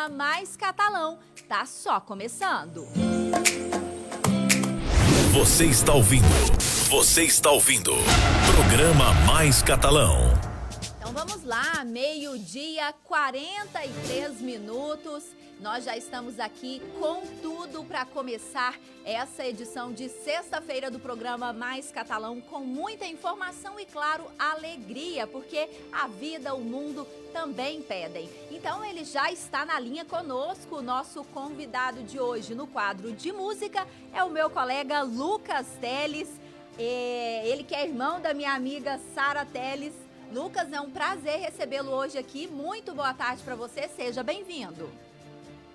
programa Mais Catalão tá só começando. Você está ouvindo. Programa Mais Catalão. Então vamos lá, 12h43. Nós já estamos aqui com tudo para começar essa edição de sexta-feira do programa Mais Catalão com muita informação e, claro, alegria, porque a vida, o mundo também pedem. Então ele já está na linha conosco, o nosso convidado de hoje no quadro de música é o meu colega Lucas Teles, ele que é irmão da minha amiga Sara Teles. Lucas, é um prazer recebê-lo hoje aqui. Muito boa tarde para você, seja bem-vindo.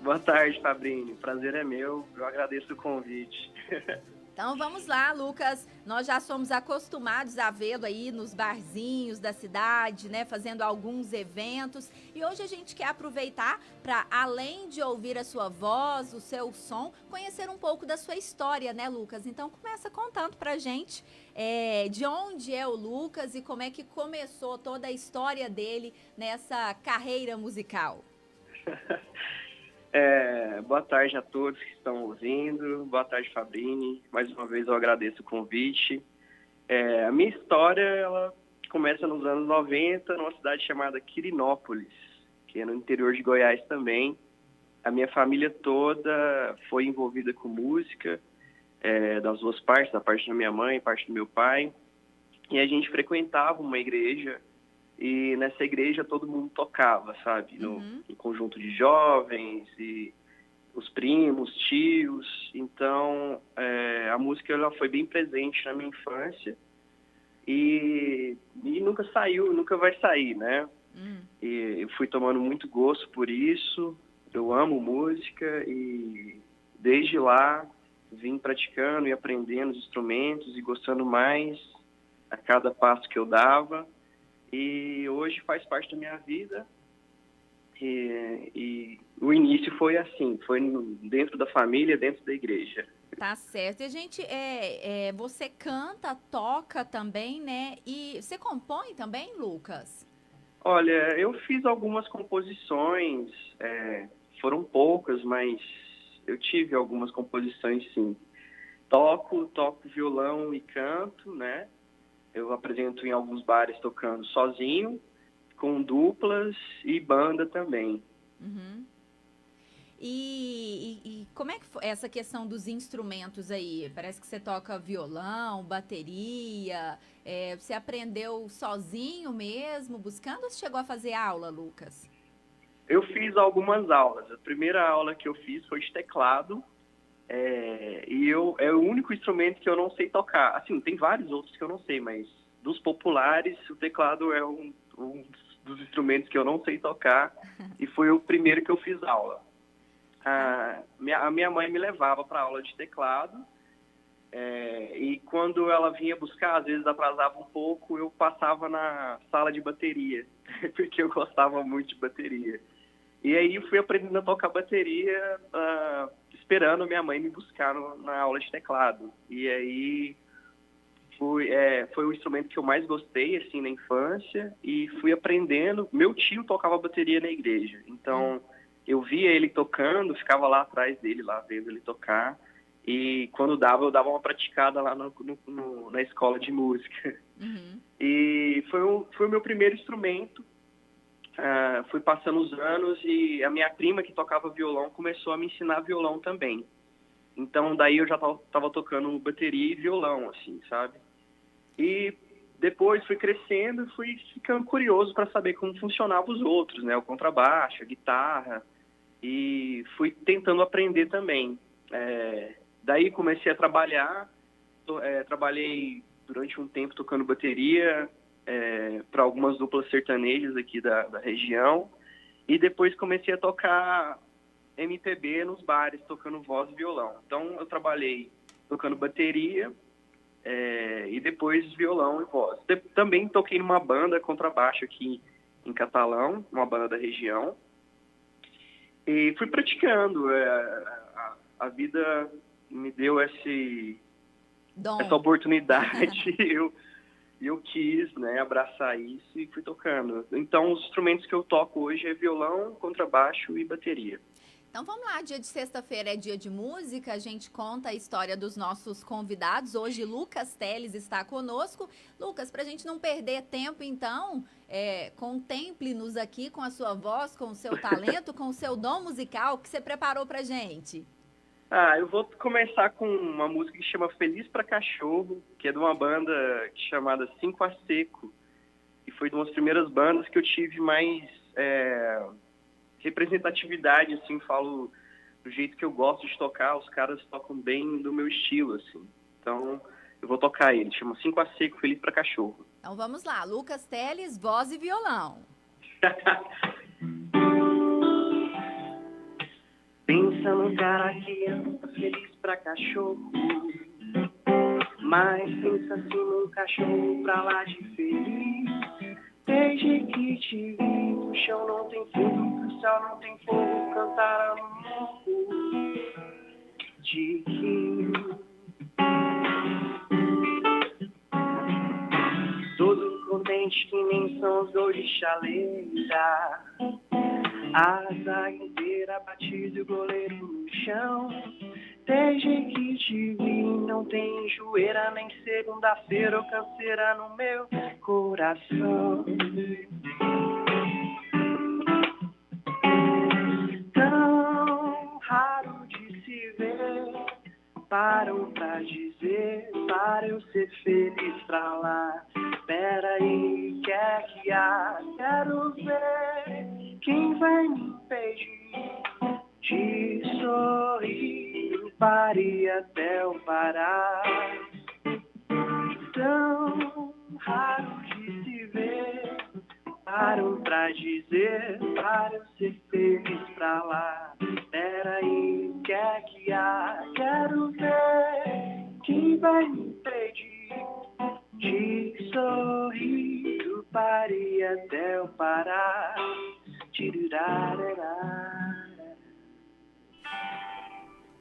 Boa tarde, Fabrini. O prazer é meu. Eu agradeço o convite. Então vamos lá, Lucas. Nós já somos acostumados a vê-lo aí nos barzinhos da cidade, né, fazendo alguns eventos. E hoje a gente quer aproveitar para, além de ouvir a sua voz, o seu som, conhecer um pouco da sua história, né, Lucas? Então começa contando pra gente de onde é o Lucas e como é que começou toda a história dele nessa carreira musical. Boa tarde a todos que estão ouvindo. Boa tarde, Fabrini. Mais uma vez eu agradeço o convite. A minha história ela começa nos anos 90, numa cidade chamada Quirinópolis, que é no interior de Goiás também. A minha família toda foi envolvida com música, das duas partes, da parte da minha mãe e parte do meu pai. E a gente frequentava uma igreja. E nessa igreja todo mundo tocava, sabe? No conjunto de jovens e os primos, tios. Então, a música ela foi bem presente na minha infância e nunca saiu, nunca vai sair, né? E eu fui tomando muito gosto por isso. Eu amo música e desde lá vim praticando e aprendendo os instrumentos e gostando mais a cada passo que eu dava. E hoje faz parte da minha vida e o início foi assim, foi dentro da família, dentro da igreja. Tá certo. E a gente, você canta, toca também, né? E você compõe também, Lucas? Olha, eu fiz algumas composições, foram poucas, mas eu tive algumas composições sim. Toco violão e canto, né? Eu apresento em alguns bares tocando sozinho, com duplas e banda também. E como é que foi essa questão dos instrumentos aí? Parece que você toca violão, bateria. Você aprendeu sozinho mesmo, buscando, ou você chegou a fazer aula, Lucas? Eu fiz algumas aulas. A primeira aula que eu fiz foi de teclado. E é o único instrumento que eu não sei tocar. Assim, tem vários outros que eu não sei, mas dos populares, o teclado é um dos instrumentos que eu não sei tocar e foi o primeiro que eu fiz aula. A minha mãe me levava para aula de teclado e quando ela vinha buscar, às vezes atrasava um pouco, eu passava na sala de bateria, porque eu gostava muito de bateria. E aí eu fui aprendendo a tocar bateria esperando minha mãe me buscar na aula de teclado. E aí foi o instrumento que eu mais gostei assim, na infância e fui aprendendo. Meu tio tocava bateria na igreja, então eu via ele tocando, ficava lá atrás dele, lá vendo ele tocar. E quando eu dava uma praticada lá na escola de música. E foi o meu primeiro instrumento. Fui passando os anos e a minha prima que tocava violão começou a me ensinar violão também. Então daí eu já estava tocando bateria e violão, assim, sabe? E depois fui crescendo e fui ficando curioso para saber como funcionavam os outros, né? O contrabaixo, a guitarra, e fui tentando aprender também. Daí comecei a trabalhar, trabalhei durante um tempo tocando bateria, para algumas duplas sertanejas aqui da região, e depois comecei a tocar MPB nos bares, tocando voz e violão. Então eu trabalhei tocando bateria e depois violão e voz. Também toquei numa banda contrabaixo aqui em Catalão, uma banda da região, e fui praticando. A vida me deu essa oportunidade. eu quis, né, abraçar isso e fui tocando. Então, os instrumentos que eu toco hoje é violão, contrabaixo e bateria. Então vamos lá, dia de sexta-feira é dia de música, a gente conta a história dos nossos convidados. Hoje Lucas Teles está conosco. Lucas, para a gente não perder tempo, então, contemple-nos aqui com a sua voz, com o seu talento, com o seu dom musical que você preparou para a gente. Eu vou começar com uma música que chama Feliz pra Cachorro, que é de uma banda chamada Cinco a Seco, e foi de umas primeiras bandas que eu tive mais representatividade, assim, falo do jeito que eu gosto de tocar, os caras tocam bem do meu estilo, assim. Então, eu vou tocar ele, chama Cinco a Seco, Feliz pra Cachorro. Então vamos lá, Lucas Teles, voz e violão. Pensa num cara que anda feliz pra cachorro, mas pensa assim num cachorro pra lá de feliz. Desde que te vi, o chão não tem fundo, o céu não tem fogo, cantaram no morro de rir. Todo contente que nem são os dois de chaleira. A zaga inteira batida e o goleiro no chão. Desde que te vi, não tem joeira, nem segunda-feira ou canseira no meu coração. Tão raro de se ver, param pra dizer, para eu ser feliz pra lá. Peraí, que há? Quero ver quem vai me impedir de sorrir, pare até eu parar. Tão raro de se ver, param pra dizer, para eu ser feliz pra lá. Peraí, que há? Quero ver quem vai me impedir de sorrir, pare até eu parar.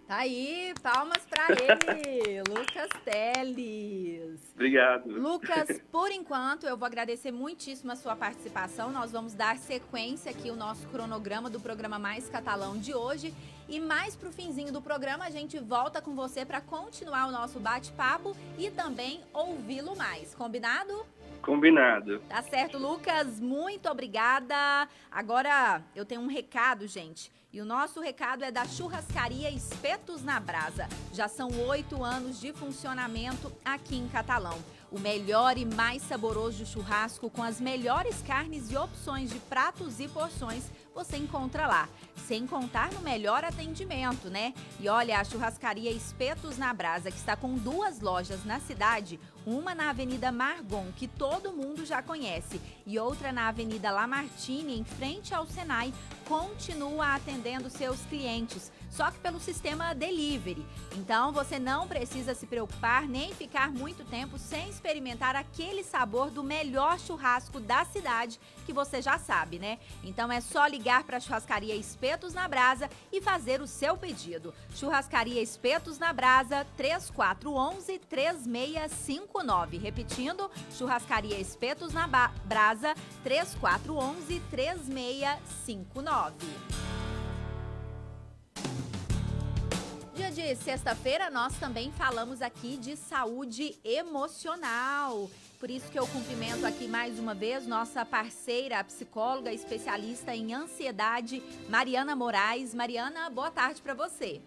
Tá aí, palmas pra ele, Lucas Teles. Obrigado. Lucas, por enquanto, eu vou agradecer muitíssimo a sua participação. Nós vamos dar sequência aqui ao nosso cronograma do programa Mais Catalão de hoje. E mais pro finzinho do programa, a gente volta com você para continuar o nosso bate-papo e também ouvi-lo mais. Combinado? Combinado. Tá certo, Lucas. Muito obrigada. Agora, eu tenho um recado, gente. E o nosso recado é da Churrascaria Espetos na Brasa. Já são 8 anos de funcionamento aqui em Catalão. O melhor e mais saboroso churrasco com as melhores carnes e opções de pratos e porções você encontra lá. Sem contar no melhor atendimento, né? E olha, a Churrascaria Espetos na Brasa, que está com 2 lojas na cidade, uma na Avenida Margon, que todo mundo já conhece, e outra na Avenida Lamartine, em frente ao Senai, continua atendendo seus clientes, só que pelo sistema delivery. Então, você não precisa se preocupar nem ficar muito tempo sem experimentar aquele sabor do melhor churrasco da cidade, que você já sabe, né? Então, é só ligar para a Churrascaria Espetos na Brasa e fazer o seu pedido. Churrascaria Espetos na Brasa, 3411-3659. Repetindo, Churrascaria Espetos na Brasa, 3411-3659. Dia de sexta-feira, nós também falamos aqui de saúde emocional. Por isso que eu cumprimento aqui mais uma vez nossa parceira, a psicóloga especialista em ansiedade, Mariana Moraes. Mariana, boa tarde para você.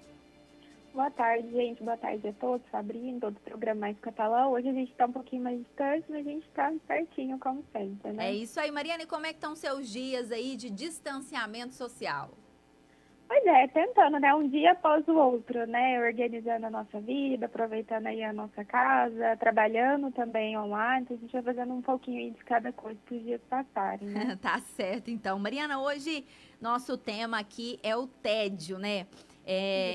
Boa tarde, gente. Boa tarde a todos, Fabrinho, todo o programa Mais Catalão. Hoje a gente está um pouquinho mais distante, mas a gente está pertinho, como sempre, né? É isso aí, Mariana. E como é que estão seus dias aí de distanciamento social? Pois é, tentando, né? Um dia após o outro, né? Organizando a nossa vida, aproveitando aí a nossa casa, trabalhando também online. Então a gente vai fazendo um pouquinho aí de cada coisa para os dias passarem, né? Tá certo, então. Mariana, hoje nosso tema aqui é o tédio, né?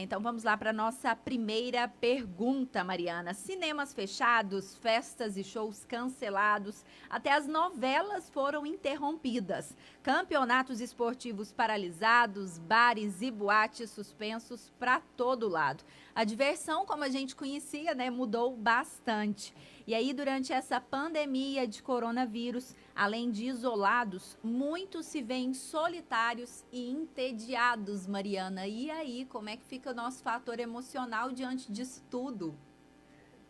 Então vamos lá para nossa primeira pergunta, Mariana. Cinemas fechados, festas e shows cancelados, até as novelas foram interrompidas. Campeonatos esportivos paralisados, bares e boates suspensos para todo lado. A diversão, como a gente conhecia, né, mudou bastante. E aí, durante essa pandemia de coronavírus, além de isolados, muitos se veem solitários e entediados, Mariana. E aí, como é que fica o nosso fator emocional diante disso tudo?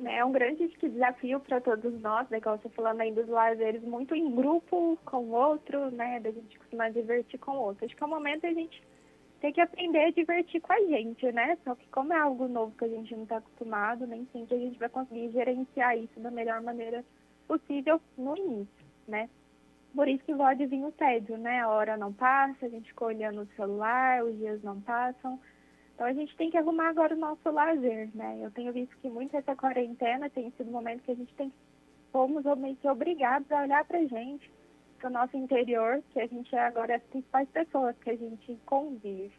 É um grande desafio para todos nós, né? Como você falando aí dos lazeres, muito em grupo com o outro, né? Da gente costumar divertir com o outro. Acho que é o momento a gente tem que aprender a divertir com a gente, né? Só que como é algo novo que a gente não está acostumado, nem sempre a gente vai conseguir gerenciar isso da melhor maneira possível no início, né? Por isso que pode vir o tédio, né? A hora não passa, a gente fica olhando o celular, os dias não passam. Então, a gente tem que arrumar agora o nosso lazer, né? Eu tenho visto que muito essa quarentena tem sido um momento que a gente fomos meio que obrigados a olhar pra gente, pro nosso interior, que a gente é agora as principais pessoas que a gente convive.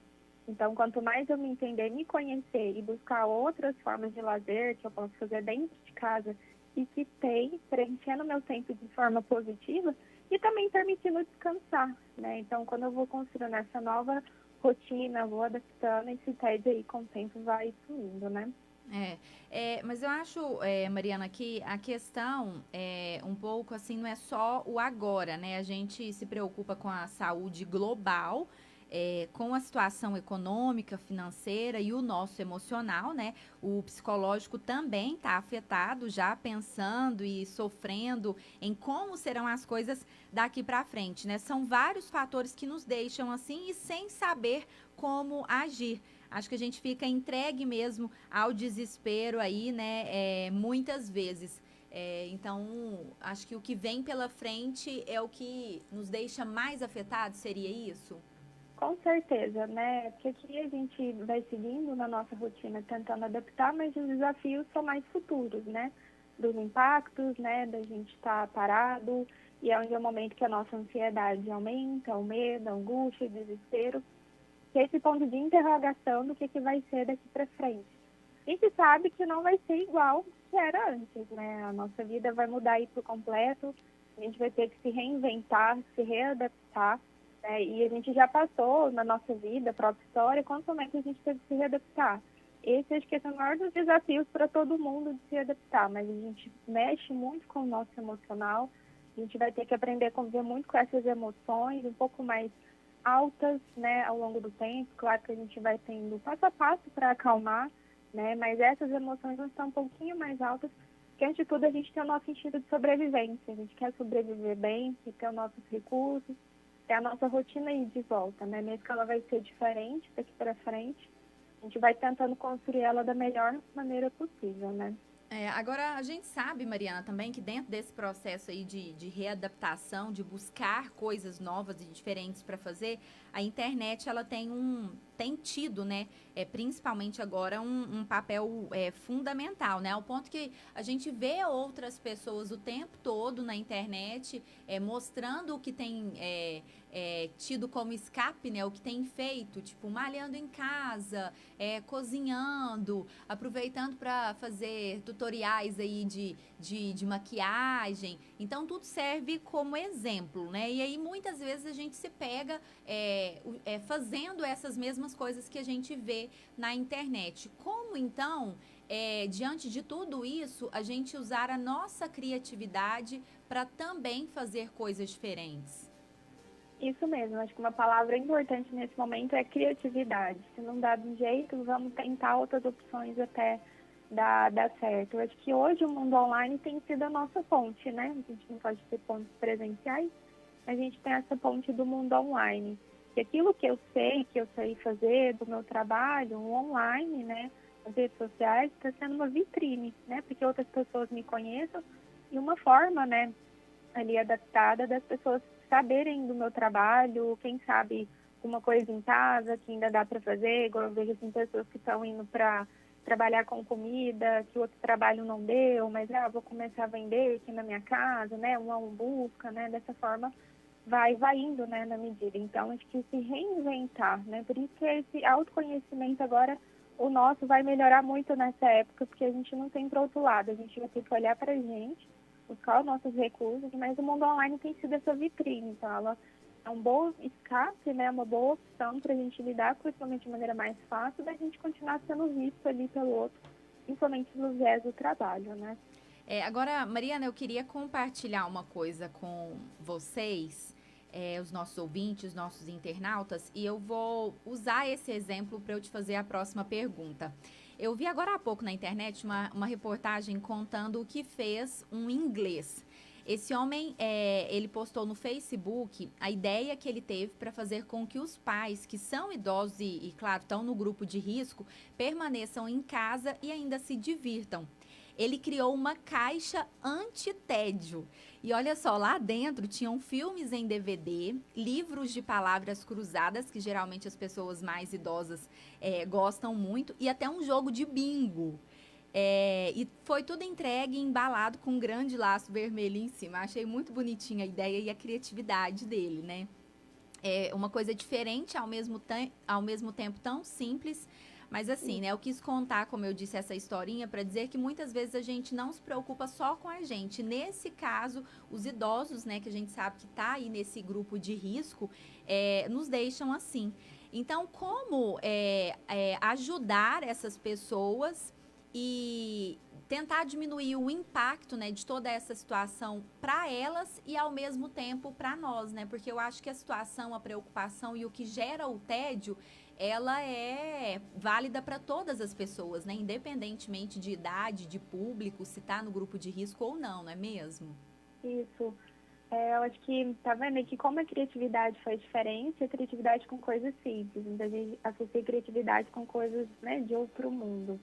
Então, quanto mais eu me entender, me conhecer e buscar outras formas de lazer que eu posso fazer dentro de casa e que tem, preenchendo meu tempo de forma positiva e também permitindo descansar, né? Então, quando eu vou construindo essa nova rotina, vou adaptando, esse tédio aí com o tempo vai sumindo, né? Mas eu acho, Mariana, que a questão é um pouco assim, não é só o agora, né? A gente se preocupa com a saúde global, com a situação econômica, financeira e o nosso emocional, né? O psicológico também está afetado, já pensando e sofrendo em como serão as coisas daqui para frente, né? São vários fatores que nos deixam assim e sem saber como agir. Acho que a gente fica entregue mesmo ao desespero aí, né? Muitas vezes. Então, acho que o que vem pela frente é o que nos deixa mais afetados, seria isso? Com certeza, né? Porque aqui a gente vai seguindo na nossa rotina, tentando adaptar, mas os desafios são mais futuros, né? Dos impactos, né? Da gente estar parado, e é onde é o momento que a nossa ansiedade aumenta, o medo, a angústia, o desespero, que é esse ponto de interrogação do que vai ser daqui para frente. A gente sabe que não vai ser igual que era antes, né? A nossa vida vai mudar aí por completo, a gente vai ter que se reinventar, se readaptar, né? E a gente já passou na nossa vida, a própria história, quantos momentos a gente teve que se readaptar. Esse acho que é o maior dos desafios para todo mundo de se adaptar, mas a gente mexe muito com o nosso emocional, a gente vai ter que aprender a conviver muito com essas emoções, um pouco mais altas, né, ao longo do tempo. Claro que a gente vai tendo passo a passo para acalmar, né, mas essas emoções vão estar um pouquinho mais altas, porque antes de tudo a gente tem o nosso instinto de sobrevivência, a gente quer sobreviver bem, ter os nossos recursos, ter a nossa rotina aí de volta, né, mesmo que ela vai ser diferente daqui para frente, a gente vai tentando construir ela da melhor maneira possível, né. Agora, a gente sabe, Mariana, também que dentro desse processo aí de readaptação, de buscar coisas novas e diferentes para fazer, a internet ela tem tido, né, principalmente agora, um papel fundamental, né, ao ponto que a gente vê outras pessoas o tempo todo na internet mostrando o que tem tido como escape, né, o que tem feito, tipo, malhando em casa, cozinhando, aproveitando para fazer tutoriais aí de maquiagem. Então, tudo serve como exemplo, né? E aí, muitas vezes, a gente se pega fazendo essas mesmas coisas que a gente vê na internet. Como, então, diante de tudo isso, a gente usar a nossa criatividade para também fazer coisas diferentes? Isso mesmo, acho que uma palavra importante nesse momento é criatividade. Se não dá de um jeito, vamos tentar outras opções até dar certo. Eu acho que hoje o mundo online tem sido a nossa ponte, né? A gente não pode ter pontes presenciais, a gente tem essa ponte do mundo online. E aquilo que eu sei fazer do meu trabalho, online, né? Nas redes sociais, está sendo uma vitrine, né? Porque outras pessoas me conheçam e uma forma, né? Ali adaptada das pessoas saberem do meu trabalho, quem sabe uma coisa em casa que ainda dá para fazer, igual eu vejo assim, pessoas que estão indo para trabalhar com comida, que o outro trabalho não deu, mas vou começar a vender aqui na minha casa, né, um busca, né, dessa forma vai indo, né, na medida. Então, acho que se reinventar, né, por isso que esse autoconhecimento agora, o nosso vai melhorar muito nessa época, porque a gente não tem para outro lado, a gente vai ter que olhar para a gente, buscar os nossos recursos, mas o mundo online tem sido essa vitrine, então ela é um bom escape, né, uma boa opção para a gente lidar com isso de maneira mais fácil, da gente continuar sendo visto ali pelo outro, principalmente no viés do trabalho, né. Agora, Mariana, eu queria compartilhar uma coisa com vocês, os nossos ouvintes, nossos internautas, e eu vou usar esse exemplo para eu te fazer a próxima pergunta. Eu vi agora há pouco na internet uma reportagem contando o que fez um inglês. Esse homem, ele postou no Facebook a ideia que ele teve para fazer com que os pais que são idosos e, claro, estão no grupo de risco, permaneçam em casa e ainda se divirtam. Ele criou uma caixa anti-tédio. E olha só, lá dentro tinham filmes em DVD, livros de palavras cruzadas, que geralmente as pessoas mais idosas gostam muito, e até um jogo de bingo. E foi tudo entregue e embalado com um grande laço vermelho em cima. Achei muito bonitinha a ideia e a criatividade dele, né? É uma coisa diferente, ao mesmo tempo tão simples. Mas assim, né, eu quis contar, como eu disse, essa historinha para dizer que muitas vezes a gente não se preocupa só com a gente. Nesse caso, os idosos, né, que a gente sabe que está aí nesse grupo de risco, nos deixam assim. Então, como ajudar essas pessoas e tentar diminuir o impacto, né, de toda essa situação para elas e, ao mesmo tempo, para nós, né? Porque eu acho que a situação, a preocupação e o que gera o tédio, ela é válida para todas as pessoas, né? Independentemente de idade, de público, se está no grupo de risco ou não, não é mesmo? Isso. Eu acho que, tá vendo que como a criatividade faz diferença, a criatividade com coisas simples. Então, a gente associa criatividade com coisas, né, de outro mundo.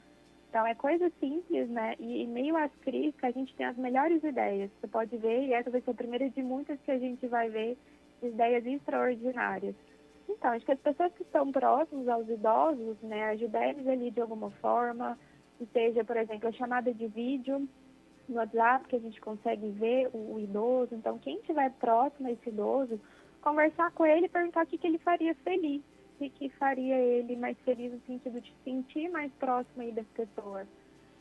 Então, é coisa simples, né? E em meio às crises, a gente tem as melhores ideias. Você pode ver, e essa vai ser a primeira de muitas que a gente vai ver, ideias extraordinárias. Então, acho que as pessoas que estão próximas aos idosos, né, ajudar eles ali de alguma forma, que seja, por exemplo, a chamada de vídeo no WhatsApp, que a gente consegue ver o idoso. Então, quem estiver próximo a esse idoso, conversar com ele e perguntar o que ele faria feliz, o que faria ele mais feliz no sentido de se sentir mais próximo aí das pessoas.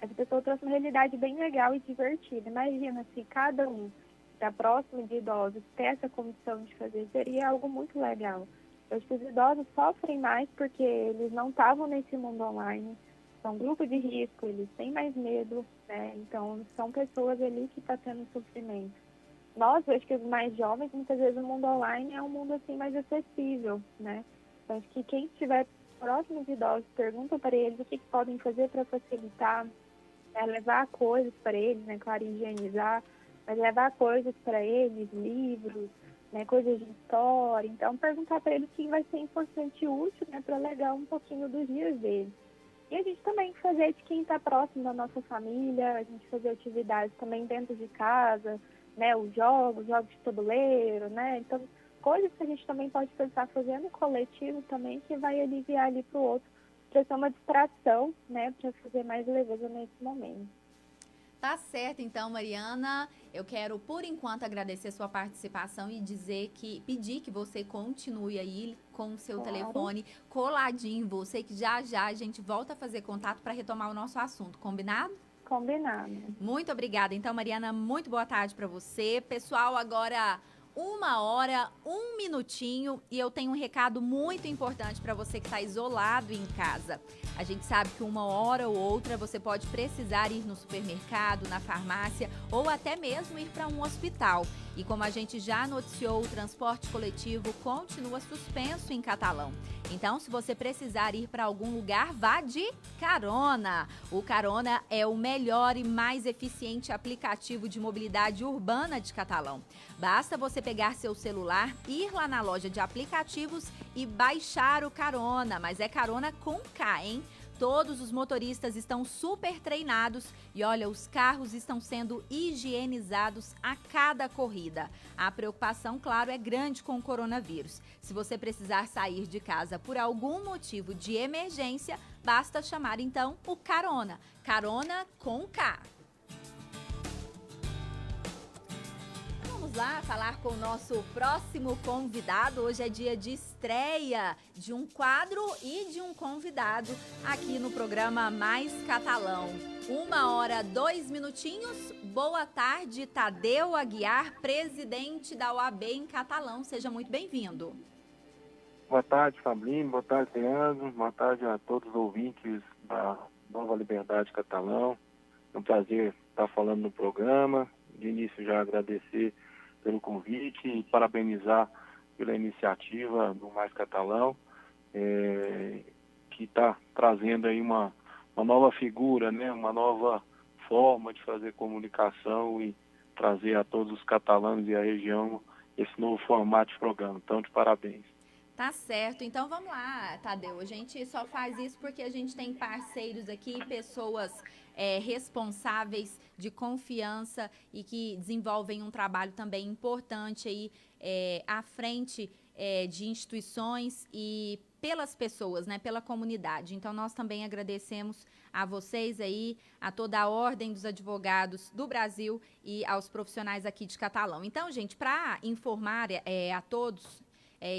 Essa pessoa trouxe uma realidade bem legal e divertida. Imagina se cada um está próximo de idosos ter essa condição de fazer, seria algo muito legal. Eu acho que os idosos sofrem mais porque eles não estavam nesse mundo online, são um grupo de risco, eles têm mais medo, né? Então, são pessoas ali que estão tendo sofrimento. Nós, eu acho que os mais jovens, muitas vezes o mundo online é um mundo assim mais acessível, né? Então, acho que quem estiver próximo de idosos, pergunta para eles o que podem fazer para facilitar, levar coisas para eles, né? Claro, higienizar, mas levar coisas para eles, livros, né, coisas de história. Então, perguntar para eles o que vai ser importante e útil, né, para alegar um pouquinho dos dias deles. E a gente também fazer de quem está próximo da nossa família, a gente fazer atividades também dentro de casa, né, os jogos de tabuleiro, né, então coisas que a gente também pode pensar fazer no coletivo também, que vai aliviar ali para o outro, para ser uma distração, né, para fazer mais leveza nesse momento. Tá certo, então, Mariana. Eu quero, por enquanto, agradecer a sua participação e pedir que você continue aí com o seu telefone coladinho em você, que já a gente volta a fazer contato para retomar o nosso assunto. Combinado? Combinado. Muito obrigada. Então, Mariana, muito boa tarde para você. Pessoal, agora 1h, 1 minutinho, e eu tenho um recado muito importante para você que está isolado em casa. A gente sabe que 1h ou outra você pode precisar ir no supermercado, na farmácia ou até mesmo ir para um hospital. E como a gente já noticiou, o transporte coletivo continua suspenso em Catalão. Então, se você precisar ir para algum lugar, vá de carona. O Carona é o melhor e mais eficiente aplicativo de mobilidade urbana de Catalão. Basta você pegar seu celular, ir lá na loja de aplicativos e baixar o Carona. Mas é Carona com K, hein? Todos os motoristas estão super treinados e olha, os carros estão sendo higienizados a cada corrida. A preocupação, claro, é grande com o coronavírus. Se você precisar sair de casa por algum motivo de emergência, basta chamar então o Carona. Carona com K. Vamos lá falar com o nosso próximo convidado. Hoje é dia de estreia de um quadro e de um convidado aqui no programa Mais Catalão. 1h, 2 minutinhos. Boa tarde, Tadeu Aguiar, presidente da OAB em Catalão. Seja muito bem-vindo. Boa tarde, Fabrício. Boa tarde, Leandro. Boa tarde a todos os ouvintes da Nova Liberdade Catalão. É um prazer estar falando no programa. De início, já agradecer pelo convite e parabenizar pela iniciativa do Mais Catalão, que está trazendo aí uma nova figura, né? Uma nova forma de fazer comunicação e trazer a todos os catalães e a região esse novo formato de programa. Então, de parabéns. Tá certo. Então vamos lá, Tadeu. A gente só faz isso porque a gente tem parceiros aqui, pessoas responsáveis, de confiança e que desenvolvem um trabalho também importante aí à frente de instituições e pelas pessoas, né, pela comunidade. Então nós também agradecemos a vocês aí, a toda a Ordem dos Advogados do Brasil e aos profissionais aqui de Catalão. Então, gente, para informar a todos,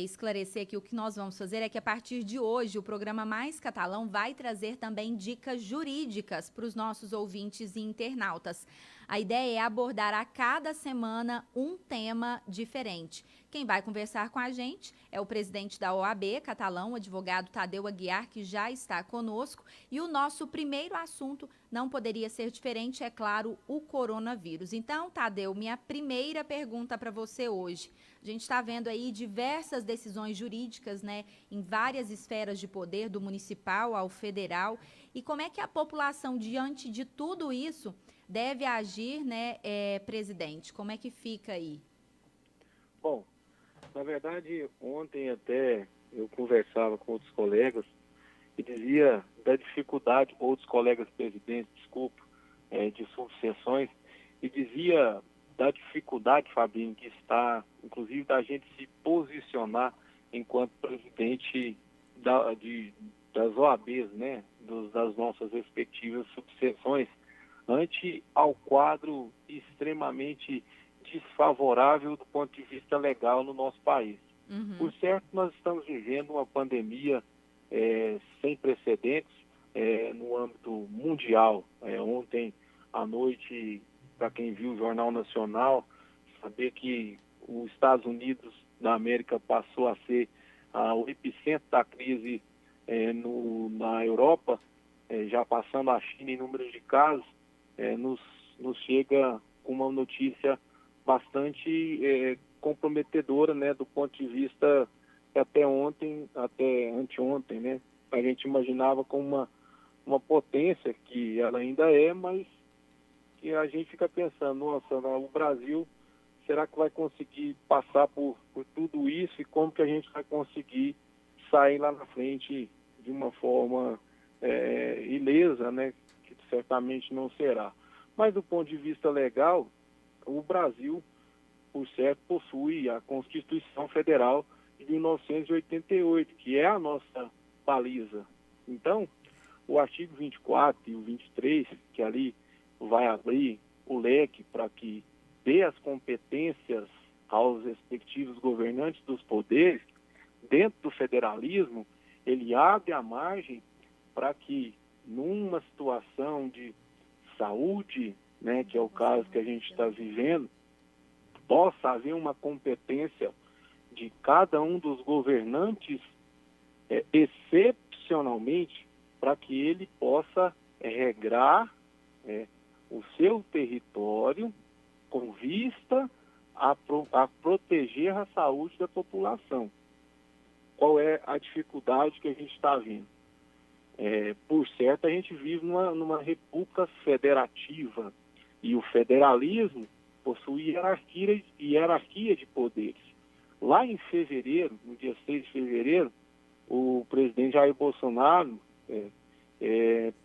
esclarecer aqui o que nós vamos fazer é que a partir de hoje o programa Mais Catalão vai trazer também dicas jurídicas para os nossos ouvintes e internautas. A ideia é abordar a cada semana um tema diferente. Quem vai conversar com a gente é o presidente da OAB Catalão, o advogado Tadeu Aguiar, que já está conosco. E o nosso primeiro assunto não poderia ser diferente, é claro, o coronavírus. Então, Tadeu, minha primeira pergunta para você hoje. A gente está vendo aí diversas decisões jurídicas, né, em várias esferas de poder, do municipal ao federal. E como é que a população, diante de tudo isso, deve agir, né, presidente? Como é que fica aí? Bom, na verdade, ontem até eu conversava com outros colegas e dizia da dificuldade, outros colegas presidentes, de subseções, e dizia da dificuldade, Fabinho, que está, inclusive, da gente se posicionar enquanto presidente das OABs, né, das nossas respectivas subseções, ante ao quadro extremamente desfavorável do ponto de vista legal no nosso país. Uhum. Por certo, nós estamos vivendo uma pandemia sem precedentes no âmbito mundial. Ontem à noite, para quem viu o Jornal Nacional, saber que os Estados Unidos da América passou a ser o epicentro da crise na Europa, já passando a China em número de casos, nos chega com uma notícia bastante comprometedora, né, do ponto de vista até anteontem, né, a gente imaginava como uma potência que ela ainda é, mas que a gente fica pensando, nossa, o Brasil, será que vai conseguir passar por tudo isso e como que a gente vai conseguir sair lá na frente de uma forma ilesa, né, que certamente não será. Mas do ponto de vista legal, o Brasil, por certo, possui a Constituição Federal de 1988, que é a nossa baliza. Então, o artigo 24 e o 23, que ali vai abrir o leque para que dê as competências aos respectivos governantes dos poderes, dentro do federalismo, ele abre a margem para que, numa situação de saúde, né, que é o caso que a gente está vivendo, possa haver uma competência de cada um dos governantes, excepcionalmente, para que ele possa regrar o seu território com vista a proteger a saúde da população. Qual é a dificuldade que a gente está vendo? Por certo, a gente vive numa república federativa e o federalismo possui hierarquia de poderes. Lá em fevereiro, no dia 6 de fevereiro, o presidente Jair Bolsonaro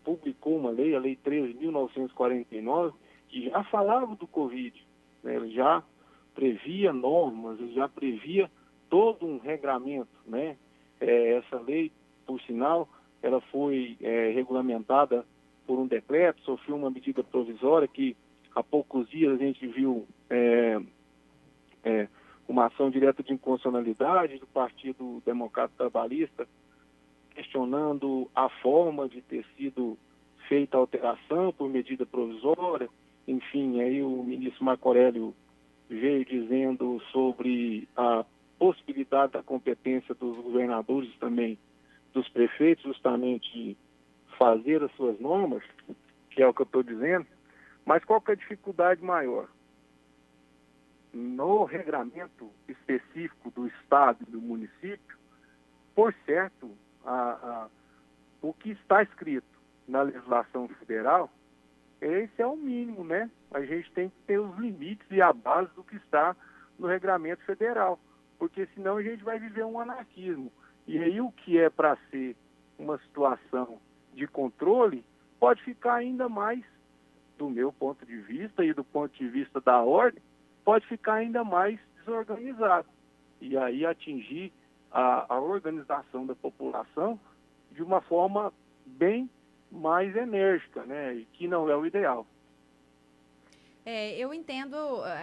publicou uma lei, a Lei 13.949, que já falava do Covid, né? Ele já previa normas, ele já previa todo um regramento, né? Essa lei, por sinal, ela foi regulamentada por um decreto, sofreu uma medida provisória que há poucos dias a gente viu uma ação direta de inconstitucionalidade do Partido Democrata Trabalhista, questionando a forma de ter sido feita a alteração por medida provisória. Enfim, aí o ministro Marco Aurélio veio dizendo sobre a possibilidade da competência dos governadores também, dos prefeitos, justamente fazer as suas normas, que é o que eu estou dizendo, Mas qual que é a dificuldade maior? No regramento específico do Estado e do município, por certo, o que está escrito na legislação federal, esse é o mínimo, né? A gente tem que ter os limites e a base do que está no regramento federal, porque senão a gente vai viver um anarquismo. E aí o que é para ser uma situação de controle pode ficar ainda mais, do meu ponto de vista e do ponto de vista da ordem, pode ficar ainda mais desorganizado. E aí atingir a organização da população de uma forma bem mais enérgica, né? E que não é o ideal. Eu entendo,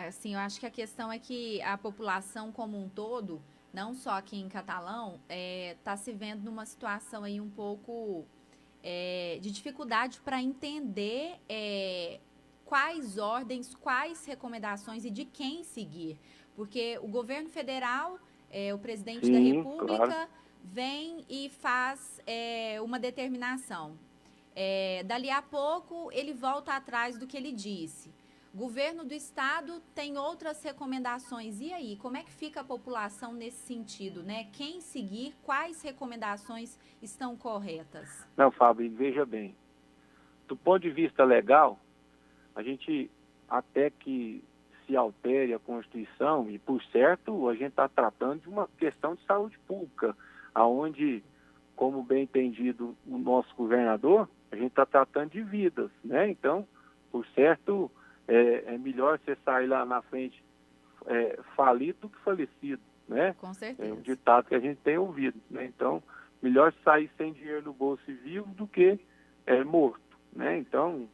assim, eu acho que a questão é que a população como um todo, não só aqui em Catalão, está se vendo numa situação aí um pouco de dificuldade para entender quais ordens, quais recomendações e de quem seguir. Porque o governo federal, o presidente da República, claro, vem e faz uma determinação. Dali a pouco, ele volta atrás do que ele disse. Governo do Estado tem outras recomendações. E aí, como é que fica a população nesse sentido, né? Quem seguir, quais recomendações estão corretas? Não, Fábio, veja bem. Do ponto de vista legal, a gente, até que se altere a Constituição, e por certo, a gente está tratando de uma questão de saúde pública, onde, como bem entendido o nosso governador, a gente está tratando de vidas, né? Então, por certo, é melhor você sair lá na frente falido do que falecido, né? Com certeza. É um ditado que a gente tem ouvido, né? Então, melhor sair sem dinheiro no bolso e vivo do que morto, né? Então,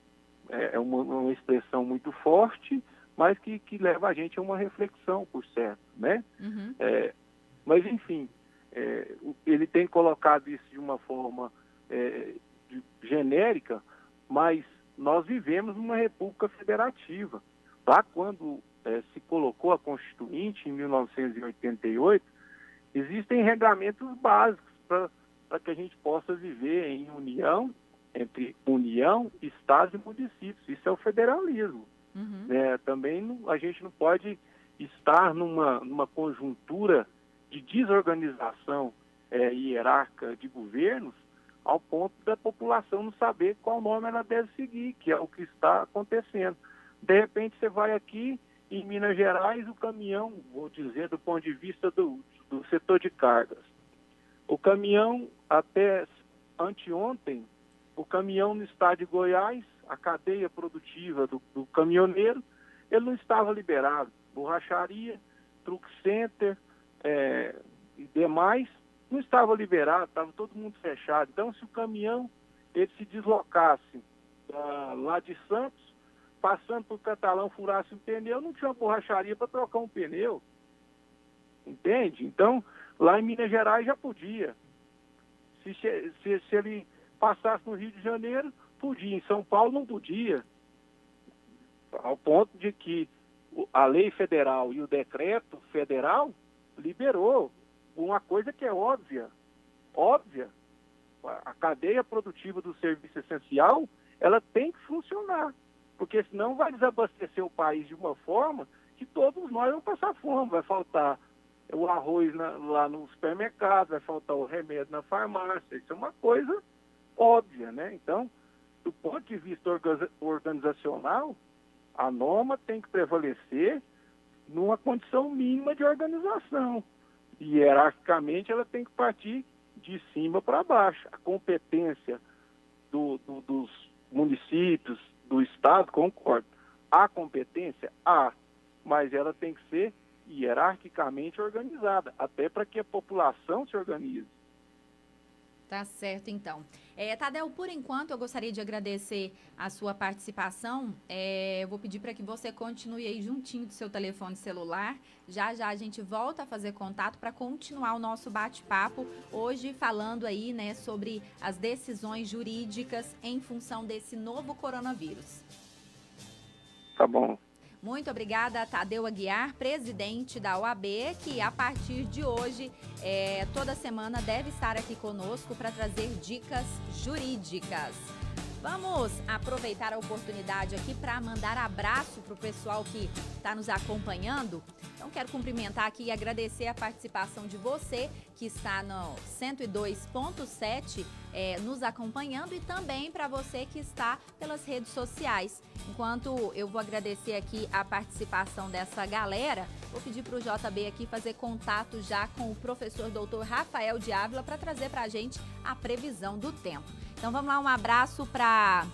é uma expressão muito forte, mas que leva a gente a uma reflexão, por certo, né? Uhum. Mas, enfim, ele tem colocado isso de uma forma genérica, mas nós vivemos numa república federativa. Lá quando se colocou a Constituinte, em 1988, existem regramentos básicos para que a gente possa viver em união, entre União, Estados e municípios. Isso é o federalismo. Uhum. Também a gente não pode estar numa conjuntura de desorganização hierárquica de governos ao ponto da população não saber qual nome ela deve seguir, que é o que está acontecendo. De repente você vai aqui em Minas Gerais, o caminhão, vou dizer do ponto de vista do setor de cargas, o caminhão até anteontem, o caminhão no estado de Goiás, a cadeia produtiva do caminhoneiro, ele não estava liberado. Borracharia, truck center e demais, não estava liberado, estava todo mundo fechado. Então, se o caminhão ele se deslocasse lá de Santos, passando por Catalão, furasse um pneu, não tinha uma borracharia para trocar um pneu. Entende? Então, lá em Minas Gerais já podia. Se ele passasse no Rio de Janeiro, podia. Em São Paulo não podia. Ao ponto de que a lei federal e o decreto federal liberou uma coisa que é óbvia. A cadeia produtiva do serviço essencial, ela tem que funcionar, porque senão vai desabastecer o país de uma forma que todos nós vamos passar fome. Vai faltar o arroz lá no supermercado, vai faltar o remédio na farmácia. Isso é uma coisa óbvia, né? Então, do ponto de vista organizacional, a norma tem que prevalecer numa condição mínima de organização. E, hierarquicamente, ela tem que partir de cima para baixo. A competência dos municípios, do Estado, concordo. A competência, mas ela tem que ser hierarquicamente organizada, até para que a população se organize. Tá certo, então. Tadeu, por enquanto, eu gostaria de agradecer a sua participação. Eu vou pedir para que você continue aí juntinho do seu telefone celular. Já a gente volta a fazer contato para continuar o nosso bate-papo, hoje falando aí, né, sobre as decisões jurídicas em função desse novo coronavírus. Tá bom. Muito obrigada, Tadeu Aguiar, presidente da OAB, que a partir de hoje, toda semana deve estar aqui conosco para trazer dicas jurídicas. Vamos aproveitar a oportunidade aqui para mandar abraço para o pessoal que está nos acompanhando. Então, quero cumprimentar aqui e agradecer a participação de você que está no 102.7 nos acompanhando e também para você que está pelas redes sociais. Enquanto eu vou agradecer aqui a participação dessa galera, vou pedir para o JB aqui fazer contato já com o professor doutor Rafael de Ávila para trazer para a gente a previsão do tempo. Então vamos lá, um abraço para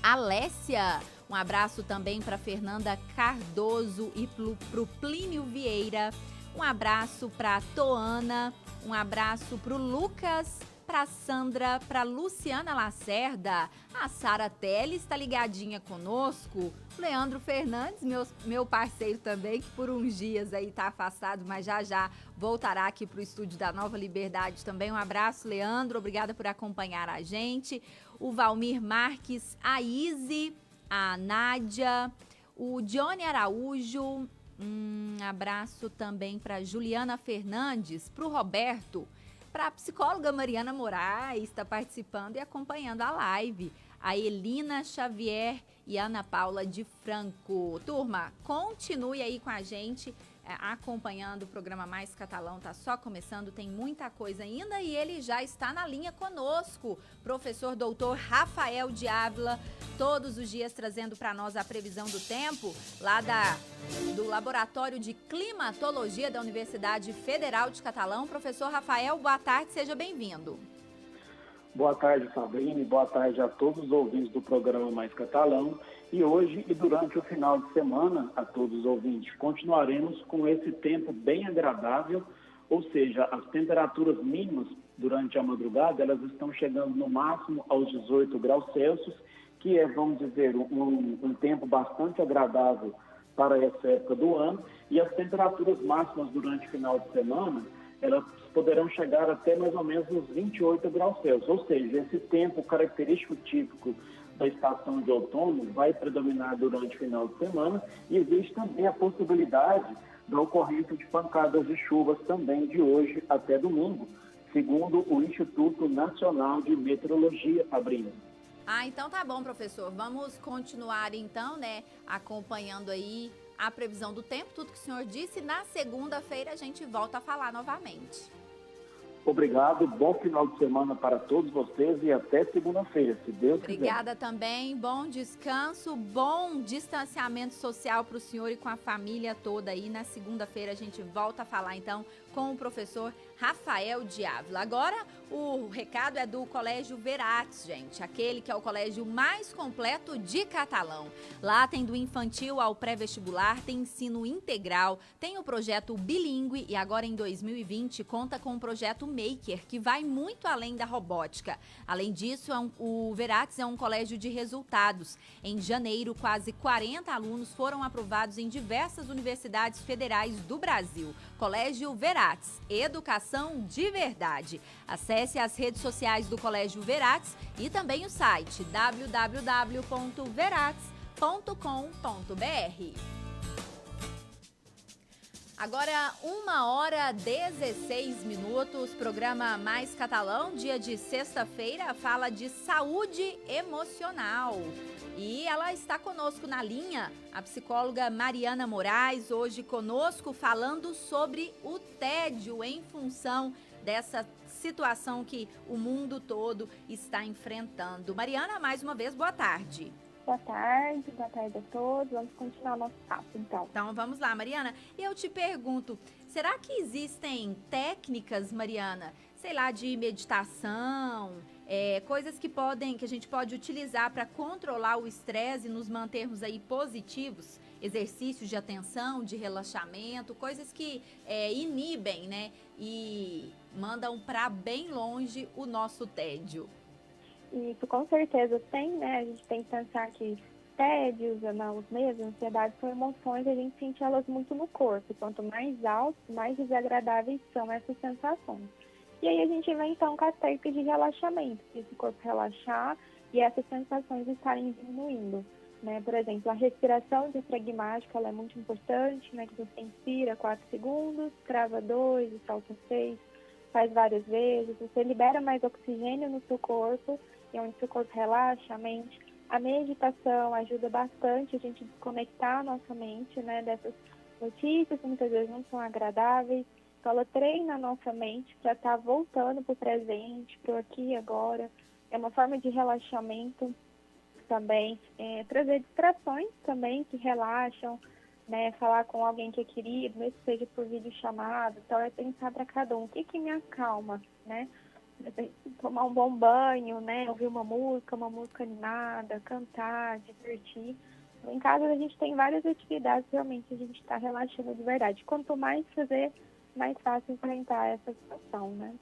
Alessia, um abraço também para Fernanda Cardoso e para o Plínio Vieira, um abraço para Toana, um abraço para o Lucas, para Sandra, para Luciana Lacerda, a Sara Teles está ligadinha conosco, Leandro Fernandes, meu parceiro também, que por uns dias aí está afastado, mas já voltará aqui para o estúdio da Nova Liberdade também. Um abraço, Leandro, obrigada por acompanhar a gente. O Valmir Marques, a Izzy, a Nádia, o Johnny Araújo, abraço também para Juliana Fernandes, para o Roberto, para a psicóloga Mariana Moraes, está participando e acompanhando a live. A Elina Xavier e Ana Paula de Franco. Turma, continue aí com a gente, acompanhando o programa Mais Catalão, tá só começando, tem muita coisa ainda e ele já está na linha conosco, professor doutor Rafael de Ávila, todos os dias trazendo para nós a previsão do tempo, lá do Laboratório de Climatologia da Universidade Federal de Catalão. Professor Rafael, boa tarde, seja bem-vindo. Boa tarde, Sabrina, e boa tarde a todos os ouvintes do programa Mais Catalão. E hoje e durante o final de semana, a todos os ouvintes, continuaremos com esse tempo bem agradável, ou seja, as temperaturas mínimas durante a madrugada, elas estão chegando no máximo aos 18 graus Celsius, que é, vamos dizer, um tempo bastante agradável para essa época do ano, e as temperaturas máximas durante o final de semana, elas poderão chegar até mais ou menos uns 28 graus Celsius, ou seja, esse tempo característico típico da estação de outono vai predominar durante o final de semana e existe também a possibilidade da ocorrência de pancadas de chuvas também de hoje até domingo, segundo o Instituto Nacional de Meteorologia, Sabrina. Então tá bom, professor. Vamos continuar então, acompanhando aí a previsão do tempo, tudo que o senhor disse. Na segunda-feira a gente volta a falar novamente. Obrigado, bom final de semana para todos vocês e até segunda-feira, se Deus quiser. Obrigada também, bom descanso, bom distanciamento social para o senhor e com a família toda aí. Na segunda-feira a gente volta a falar então com o professor Rafael de Ávila. Agora o recado é do Colégio Verates, gente, aquele que é o colégio mais completo de Catalão. Lá tem do infantil ao pré-vestibular, tem ensino integral, tem o projeto bilíngue e agora em 2020 conta com o projeto Maker, que vai muito além da robótica. Além disso, o Verates é um colégio de resultados. Em janeiro, quase 40 alunos foram aprovados em diversas universidades federais do Brasil. Colégio Verates, educação de verdade. Acesse as redes sociais do Colégio Verates e também o site www.verates.com.br. Agora, 1h16, programa Mais Catalão, dia de sexta-feira, fala de saúde emocional. E ela está conosco na linha, a psicóloga Mariana Moraes, hoje conosco falando sobre o tédio em função dessa situação que o mundo todo está enfrentando. Mariana, mais uma vez, boa tarde. Boa tarde a todos. Vamos continuar o nosso papo, então. Então, vamos lá, Mariana. Eu te pergunto, será que existem técnicas, Mariana, sei lá, de meditação, coisas que a gente pode utilizar para controlar o estresse e nos mantermos aí positivos? Exercícios de atenção, de relaxamento, coisas que inibem, né? E mandam para bem longe o nosso tédio. Isso, com certeza tem, né? A gente tem que pensar que tédios, os medos, ansiedade são emoções, a gente sente elas muito no corpo. Quanto mais alto, mais desagradáveis são essas sensações. E aí a gente vem então com as técnicas de relaxamento, que esse corpo relaxar e essas sensações estarem diminuindo. Né? Por exemplo, a respiração diafragmática ela é muito importante, né? Que você inspira 4 segundos, trava 2 e solta 6. faz várias vezes, você libera mais oxigênio no seu corpo, e onde seu corpo relaxa a mente. A meditação ajuda bastante a gente desconectar a nossa mente, né, dessas notícias que muitas vezes não são agradáveis. Então, ela treina a nossa mente para estar voltando para o presente, para o aqui e agora. É uma forma de relaxamento também, trazer distrações também que relaxam, né, falar com alguém que é querido, mesmo que seja por videochamada. Então, é pensar para cada um, o que que me acalma, né? Tomar um bom banho, né, ouvir uma música animada, cantar, divertir. Em casa a gente tem várias atividades, realmente a gente está relaxando de verdade. Quanto mais fazer, mais fácil enfrentar essa situação, né?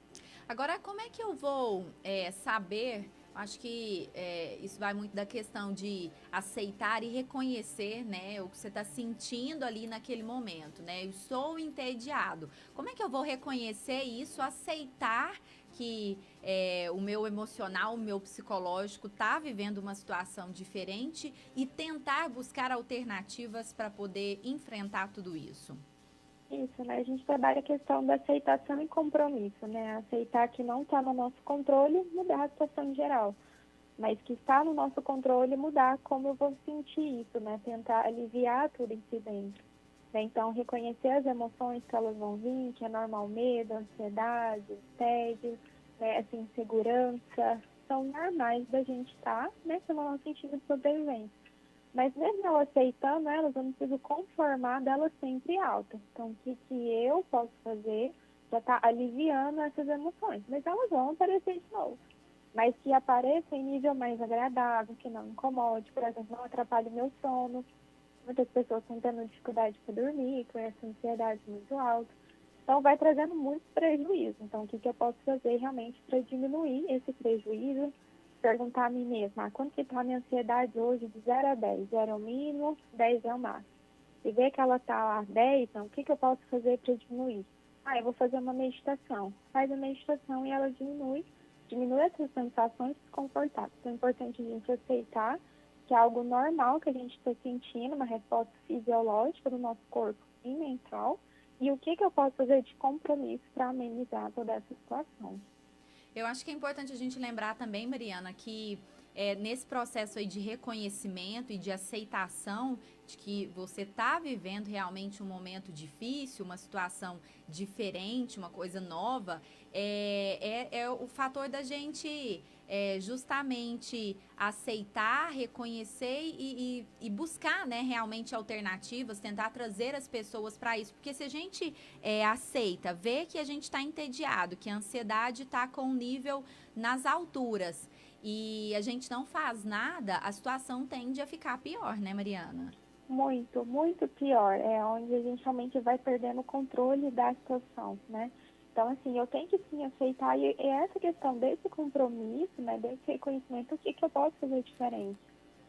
Agora, como é que eu vou saber? Acho que isso vai muito da questão de aceitar e reconhecer, né, o que você está sentindo ali naquele momento, né? Eu estou entediado. Como é que eu vou reconhecer isso, aceitar que o meu emocional, o meu psicológico está vivendo uma situação diferente e tentar buscar alternativas para poder enfrentar tudo isso? Isso, né? A gente trabalha a questão da aceitação e compromisso, né? Aceitar que não está no nosso controle, mudar a situação em geral. Mas que está no nosso controle, mudar como eu vou sentir isso, né? Tentar aliviar tudo em si dentro. Né? Então, reconhecer as emoções que elas vão vir, que é normal, medo, ansiedade, tédio, né? Essa insegurança, são normais da gente estar, né? Pelo nosso instinto de sobrevivência. Mas mesmo eu aceitando elas, eu não preciso conformar delas sempre altas. Então, o que eu posso fazer já está aliviando essas emoções. Mas elas vão aparecer de novo. Mas que apareça em nível mais agradável, que não incomode, por exemplo, não atrapalhe o meu sono. Muitas pessoas estão tendo dificuldade para dormir, com essa ansiedade muito alta. Então, vai trazendo muitos prejuízos. Então, o que eu posso fazer realmente para diminuir esse prejuízo? Perguntar a mim mesma, quanto que está a minha ansiedade hoje de 0 a 10? 0 é o mínimo, 10 é o máximo. E ver que ela está lá 10, então o que eu posso fazer para diminuir? Eu vou fazer uma meditação. Faz a meditação e ela diminui essas sensações desconfortáveis. Então é importante a gente aceitar que é algo normal que a gente está sentindo, uma resposta fisiológica do nosso corpo e mental. E o que eu posso fazer de compromisso para amenizar toda essa situação. Eu acho que é importante a gente lembrar também, Mariana, que nesse processo aí de reconhecimento e de aceitação de que você está vivendo realmente um momento difícil, uma situação diferente, uma coisa nova, é o fator da gente justamente aceitar, reconhecer e buscar, né, realmente alternativas, tentar trazer as pessoas para isso. Porque se a gente aceita, vê que a gente está entediado, que a ansiedade está com um nível nas alturas e a gente não faz nada, a situação tende a ficar pior, né, Mariana? Muito, muito pior. É onde a gente realmente vai perdendo o controle da situação, né? Então, assim, eu tenho que sim aceitar, e essa questão desse compromisso, né, desse reconhecimento, o que eu posso fazer diferente?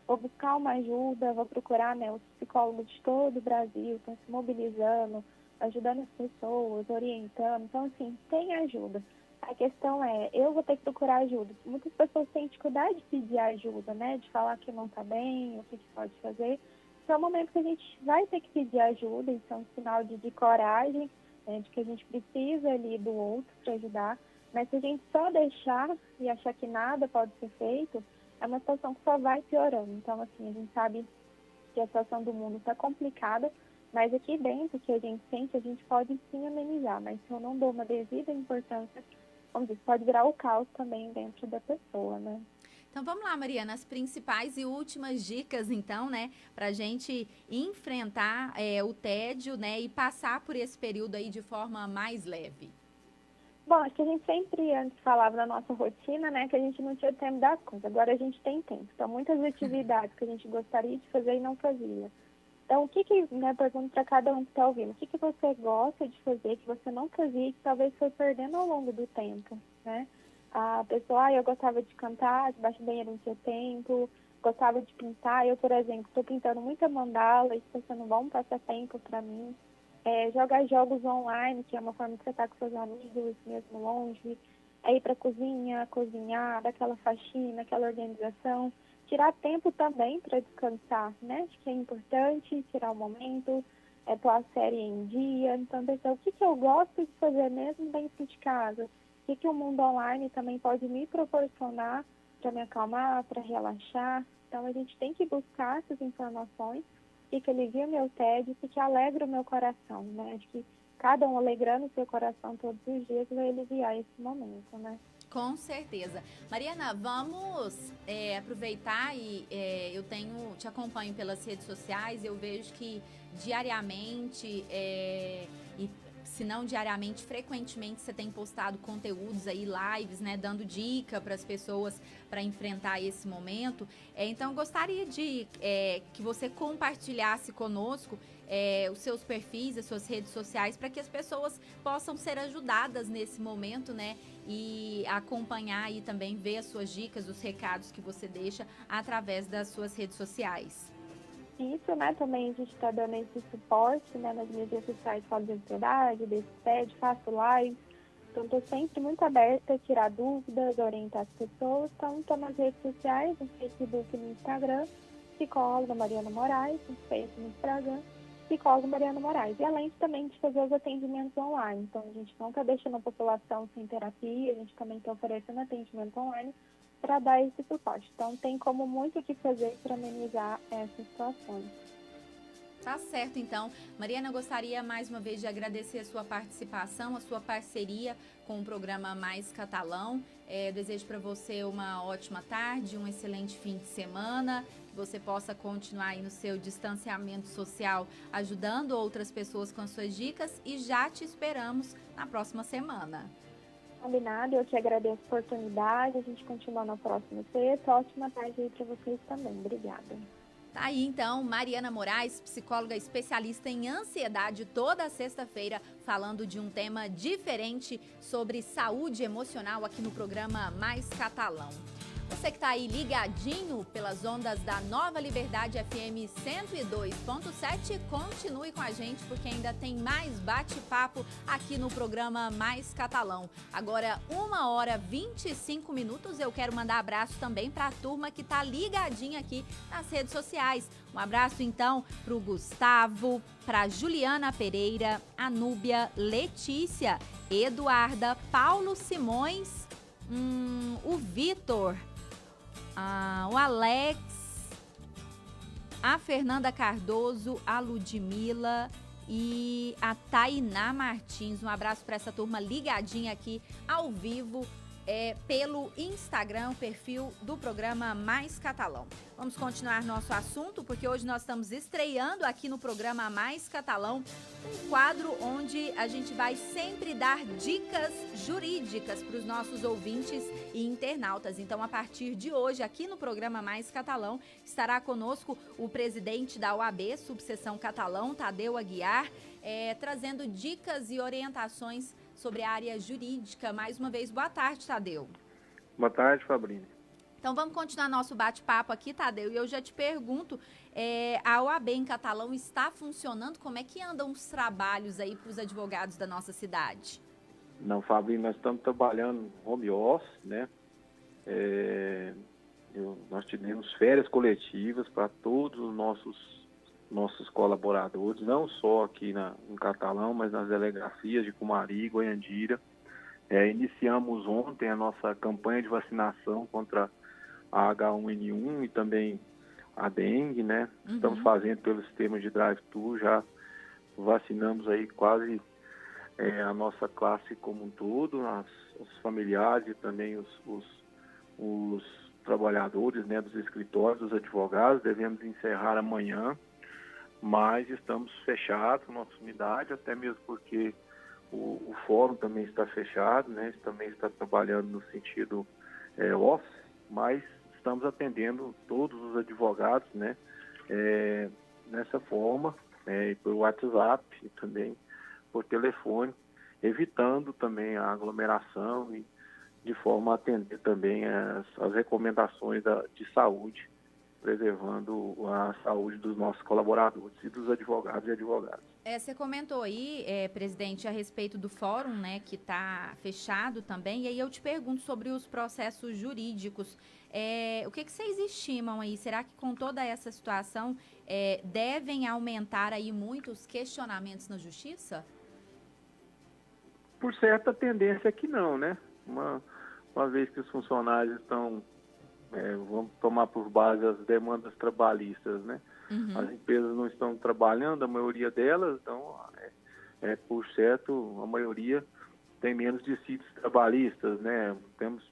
Vou buscar uma ajuda, vou procurar, né, os psicólogos de todo o Brasil, estão se mobilizando, ajudando as pessoas, orientando. Então, assim, tem ajuda. A questão é, eu vou ter que procurar ajuda. Muitas pessoas têm dificuldade de pedir ajuda, né, de falar que não está bem, o que pode fazer. Então, é um momento que a gente vai ter que pedir ajuda, isso é um sinal de coragem, de que a gente precisa ali do outro para ajudar, mas se a gente só deixar e achar que nada pode ser feito, é uma situação que só vai piorando. Então, assim, a gente sabe que a situação do mundo está complicada, mas aqui dentro que a gente sente, a gente pode sim amenizar, mas se eu não dou uma devida importância, como diz, pode virar o caos também dentro da pessoa, né? Então vamos lá, Mariana, as principais e últimas dicas, então, né, pra gente enfrentar o tédio, né, e passar por esse período aí de forma mais leve. Bom, acho que a gente sempre antes falava da nossa rotina, né, que a gente não tinha tempo das coisas, agora a gente tem tempo. Então, muitas atividades que a gente gostaria de fazer e não fazia. Então, o que né, pergunto para cada um que está ouvindo, o que você gosta de fazer, que você não fazia e que talvez foi perdendo ao longo do tempo, né? A pessoa, eu gostava de cantar, debaixo do banheiro não tinha tempo, gostava de pintar. Eu, por exemplo, estou pintando muita mandala, isso está sendo um bom passatempo para mim. Jogar jogos online, que é uma forma de você estar com seus amigos, mesmo longe. Ir para a cozinha, cozinhar, dar aquela faxina, aquela organização. Tirar tempo também para descansar, né? Acho que é importante tirar um momento. pôr a série em dia. Então, pensar o que eu gosto de fazer mesmo dentro de casa. O que o mundo online também pode me proporcionar para me acalmar, para relaxar. Então, a gente tem que buscar essas informações que alivia o meu tédio, que alegra o meu coração, né? Acho que cada um alegrando o seu coração todos os dias vai aliviar esse momento, né? Com certeza. Mariana, vamos aproveitar e eu te acompanho pelas redes sociais, eu vejo que diariamente e se não diariamente, frequentemente você tem postado conteúdos aí, lives, né, dando dica para as pessoas para enfrentar esse momento. Então, gostaria de que você compartilhasse conosco os seus perfis, as suas redes sociais, para que as pessoas possam ser ajudadas nesse momento, né, e acompanhar aí também, ver as suas dicas, os recados que você deixa através das suas redes sociais. Isso, né, também a gente está dando esse suporte, né, nas minhas redes sociais, falo de ansiedade, desse TED, faço lives, então estou sempre muito aberta a tirar dúvidas, orientar as pessoas, então estou nas redes sociais, no Facebook e no Instagram, psicóloga Mariana Moraes, no Facebook e no Instagram, psicóloga Mariana Moraes, e além também de fazer os atendimentos online, então a gente não está deixando a população sem terapia, a gente também está oferecendo atendimento online, para dar esse suporte. Então, tem como muito o que fazer para amenizar essas situações. Tá certo, então. Mariana, gostaria mais uma vez de agradecer a sua participação, a sua parceria com o programa Mais Catalão. Desejo para você uma ótima tarde, um excelente fim de semana, que você possa continuar aí no seu distanciamento social, ajudando outras pessoas com as suas dicas e já te esperamos na próxima semana. Combinado, eu te agradeço a oportunidade, a gente continua na próxima sexta. Ótima tarde aí para vocês também, obrigada. Tá aí então, Mariana Moraes, psicóloga especialista em ansiedade, toda sexta-feira falando de um tema diferente sobre saúde emocional aqui no programa Mais Catalão. Você que está aí ligadinho pelas ondas da Nova Liberdade FM 102.7, continue com a gente porque ainda tem mais bate-papo aqui no programa Mais Catalão. Agora, 1h25, eu quero mandar abraço também para a turma que está ligadinha aqui nas redes sociais. Um abraço então para o Gustavo, para Juliana Pereira, a Núbia, Letícia, Eduarda, Paulo Simões, o Vitor, o Alex, a Fernanda Cardoso, a Ludmila e a Tainá Martins. Um abraço para essa turma ligadinha aqui ao vivo pelo Instagram, o perfil do programa Mais Catalão. Vamos continuar nosso assunto, porque hoje nós estamos estreando aqui no programa Mais Catalão um quadro onde a gente vai sempre dar dicas jurídicas para os nossos ouvintes e internautas. Então, a partir de hoje, aqui no programa Mais Catalão, estará conosco o presidente da OAB, Subseção Catalão, Tadeu Aguiar, trazendo dicas e orientações sobre a área jurídica. Mais uma vez, boa tarde, Tadeu. Boa tarde, Fabrício. Então, vamos continuar nosso bate-papo aqui, Tadeu. E eu já te pergunto, a OAB em Catalão está funcionando? Como é que andam os trabalhos aí para os advogados da nossa cidade? Não, Fabrício, nós estamos trabalhando home office, né? Nós tivemos férias coletivas para todos os nossos colaboradores, não só aqui em Catalão, mas nas delegacias de Cumari, Goiandira. Iniciamos ontem a nossa campanha de vacinação contra a H1N1 e também a dengue, né? Uhum. Estamos fazendo pelo sistema de drive-thru, já vacinamos aí quase a nossa classe como um todo, os familiares e também os trabalhadores, né, dos escritórios, dos advogados. Devemos encerrar amanhã, mas estamos fechados, nossa unidade, até mesmo porque o fórum também está fechado, né? Também está trabalhando no sentido office, mas estamos atendendo todos os advogados, né? Nessa forma, por WhatsApp e também por telefone, evitando também a aglomeração e de forma a atender também as recomendações de saúde, preservando a saúde dos nossos colaboradores e dos advogados e advogadas. Você comentou aí, presidente, a respeito do fórum, né, que está fechado também, e aí eu te pergunto sobre os processos jurídicos. O que vocês estimam aí? Será que com toda essa situação devem aumentar aí muitos questionamentos na justiça? Por certa tendência é que não, né? Uma vez que os funcionários estão, vamos tomar por base as demandas trabalhistas, né? Uhum. As empresas não estão trabalhando, a maioria delas, então, por certo, a maioria tem menos dissídios trabalhistas, né?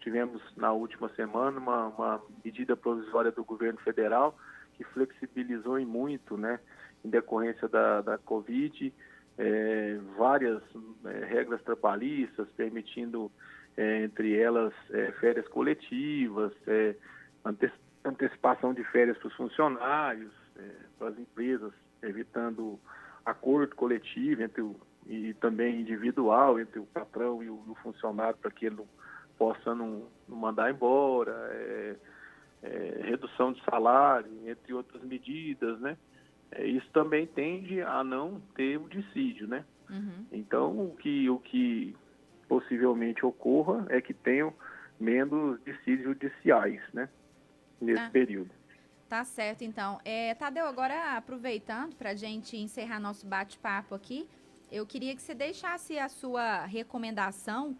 Tivemos na última semana uma medida provisória do governo federal que flexibilizou em muito, né? Em decorrência da Covid, várias regras trabalhistas, permitindo, entre elas, férias coletivas, antecipação de férias para os funcionários, para as empresas, evitando acordo coletivo e também individual entre o patrão e o funcionário, para que ele não possa não mandar embora, redução de salário, entre outras medidas, né? Isso também tende a não ter o dissídio, né? Uhum. Então, o que possivelmente ocorra é que tenham menos dissídios judiciais, né? Nesse período. Tá certo, então. Tadeu, agora aproveitando para a gente encerrar nosso bate-papo aqui, eu queria que você deixasse a sua recomendação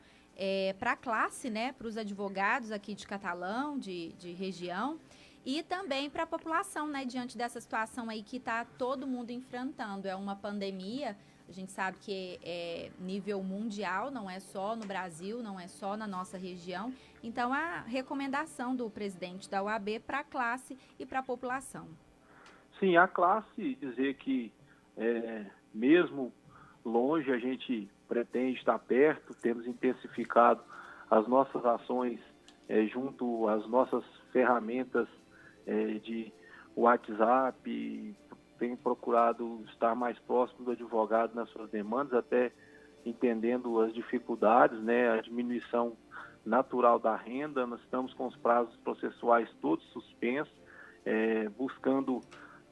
para a classe, né, para os advogados aqui de Catalão, de região, e também para a população, né, diante dessa situação aí que está todo mundo enfrentando. É uma pandemia, a gente sabe que é nível mundial, não é só no Brasil, não é só na nossa região. Então, a recomendação do presidente da OAB para a classe e para a população. Sim, a classe dizer que mesmo longe a gente pretende estar perto, temos intensificado as nossas ações junto às nossas ferramentas de WhatsApp, tem procurado estar mais próximo do advogado nas suas demandas, até entendendo as dificuldades, né, a diminuição natural da renda. Nós estamos com os prazos processuais todos suspensos, buscando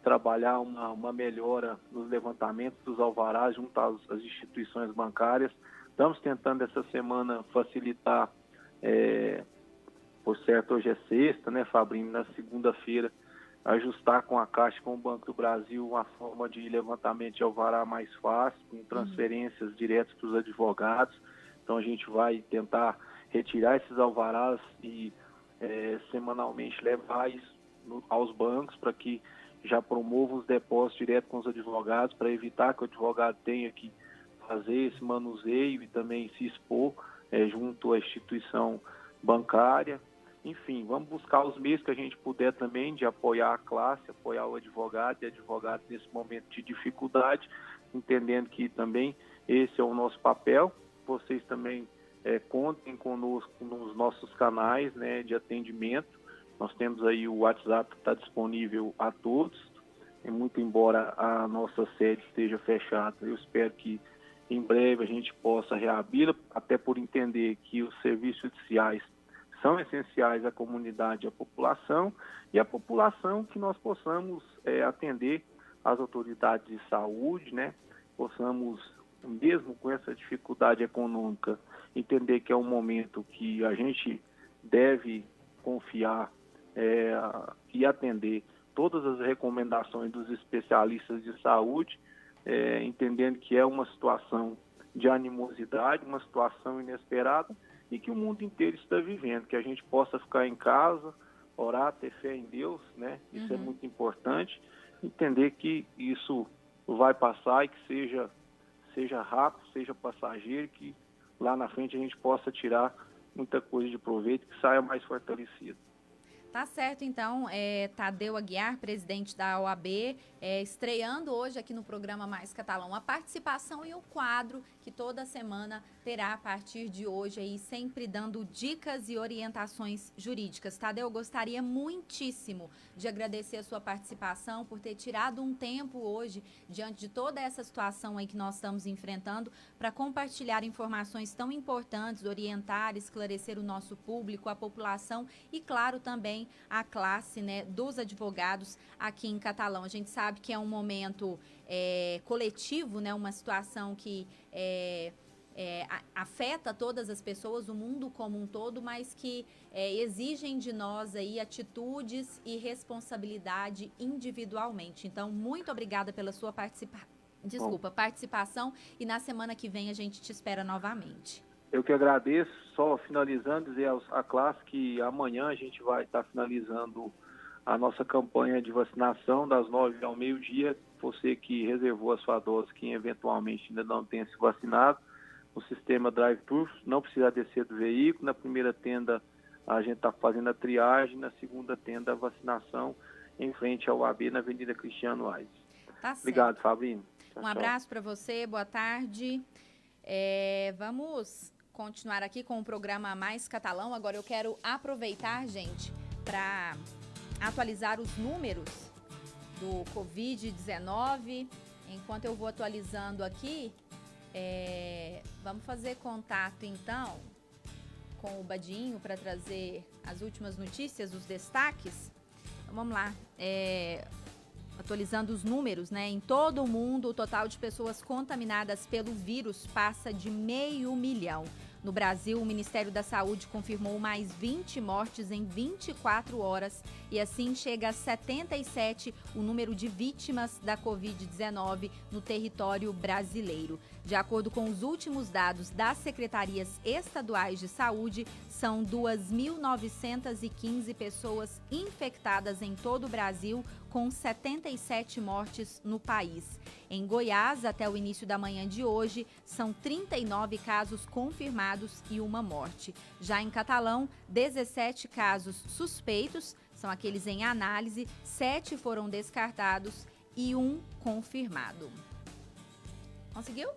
trabalhar uma melhora nos levantamentos dos alvarás junto às instituições bancárias. Estamos tentando essa semana facilitar, por certo hoje é sexta, né, Fabrício, na segunda-feira, ajustar com a Caixa e com o Banco do Brasil uma forma de levantamento de alvará mais fácil, com transferências diretas para os advogados. Então a gente vai tentar retirar esses alvarás e semanalmente levar isso aos bancos para que já promovam os depósitos direto com os advogados, para evitar que o advogado tenha que fazer esse manuseio e também se expor junto à instituição bancária. Enfim, vamos buscar os meios que a gente puder também de apoiar a classe, apoiar o advogado e advogado nesse momento de dificuldade, entendendo que também esse é o nosso papel. Vocês também contem conosco nos nossos canais, né, de atendimento. Nós temos aí o WhatsApp que está disponível a todos, e muito embora a nossa sede esteja fechada, eu espero que em breve a gente possa reabri-la, até por entender que os serviços judiciais são essenciais à comunidade e à população, e a população que nós possamos atender as autoridades de saúde, né? Possamos, mesmo com essa dificuldade econômica, entender que é um momento que a gente deve confiar e atender todas as recomendações dos especialistas de saúde, entendendo que é uma situação de animosidade, uma situação inesperada e que o mundo inteiro está vivendo, que a gente possa ficar em casa, orar, ter fé em Deus, né? Isso é muito importante, entender que isso vai passar e que seja rápido, seja passageiro, que lá na frente a gente possa tirar muita coisa de proveito, que saia mais fortalecido. Tá certo, então, Tadeu Aguiar, presidente da OAB, estreando hoje aqui no programa Mais Catalão a participação e o quadro que toda semana terá a partir de hoje aí, sempre dando dicas e orientações jurídicas. Tadeu, eu gostaria muitíssimo de agradecer a sua participação, por ter tirado um tempo hoje, diante de toda essa situação aí que nós estamos enfrentando, para compartilhar informações tão importantes, orientar, esclarecer o nosso público, a população e, claro, também a classe, né, dos advogados aqui em Catalão. A gente sabe que é um momento coletivo, né, uma situação que afeta todas as pessoas, o mundo como um todo, mas que exigem de nós aí atitudes e responsabilidade individualmente. Então, muito obrigada pela sua participação, e na semana que vem a gente te espera novamente. Eu que agradeço, só finalizando, dizer à classe que amanhã a gente vai estar finalizando a nossa campanha de vacinação das 9 ao meio-dia. Você que reservou a sua dose, que eventualmente ainda não tenha se vacinado, o sistema drive-thru, não precisa descer do veículo. Na primeira tenda a gente está fazendo a triagem, na segunda tenda a vacinação em frente ao AB na Avenida Cristiano Aires. Tá certo. Obrigado, Fabrício. Um abraço para você, boa tarde. Vamos continuar aqui com o programa Mais Catalão. Agora eu quero aproveitar, gente, para atualizar os números do Covid-19. Enquanto eu vou atualizando aqui, vamos fazer contato então com o Badinho para trazer as últimas notícias, os destaques. Então, vamos lá, atualizando os números, né? Em todo o mundo, o total de pessoas contaminadas pelo vírus passa de 500 mil. No Brasil, o Ministério da Saúde confirmou mais 20 mortes em 24 horas e assim chega a 77 o número de vítimas da Covid-19 no território brasileiro. De acordo com os últimos dados das secretarias estaduais de saúde, são 2.915 pessoas infectadas em todo o Brasil, com 77 mortes no país. Em Goiás, até o início da manhã de hoje, são 39 casos confirmados e uma morte. Já em Catalão, 17 casos suspeitos, são aqueles em análise, 7 foram descartados e 1 confirmado. Conseguiu?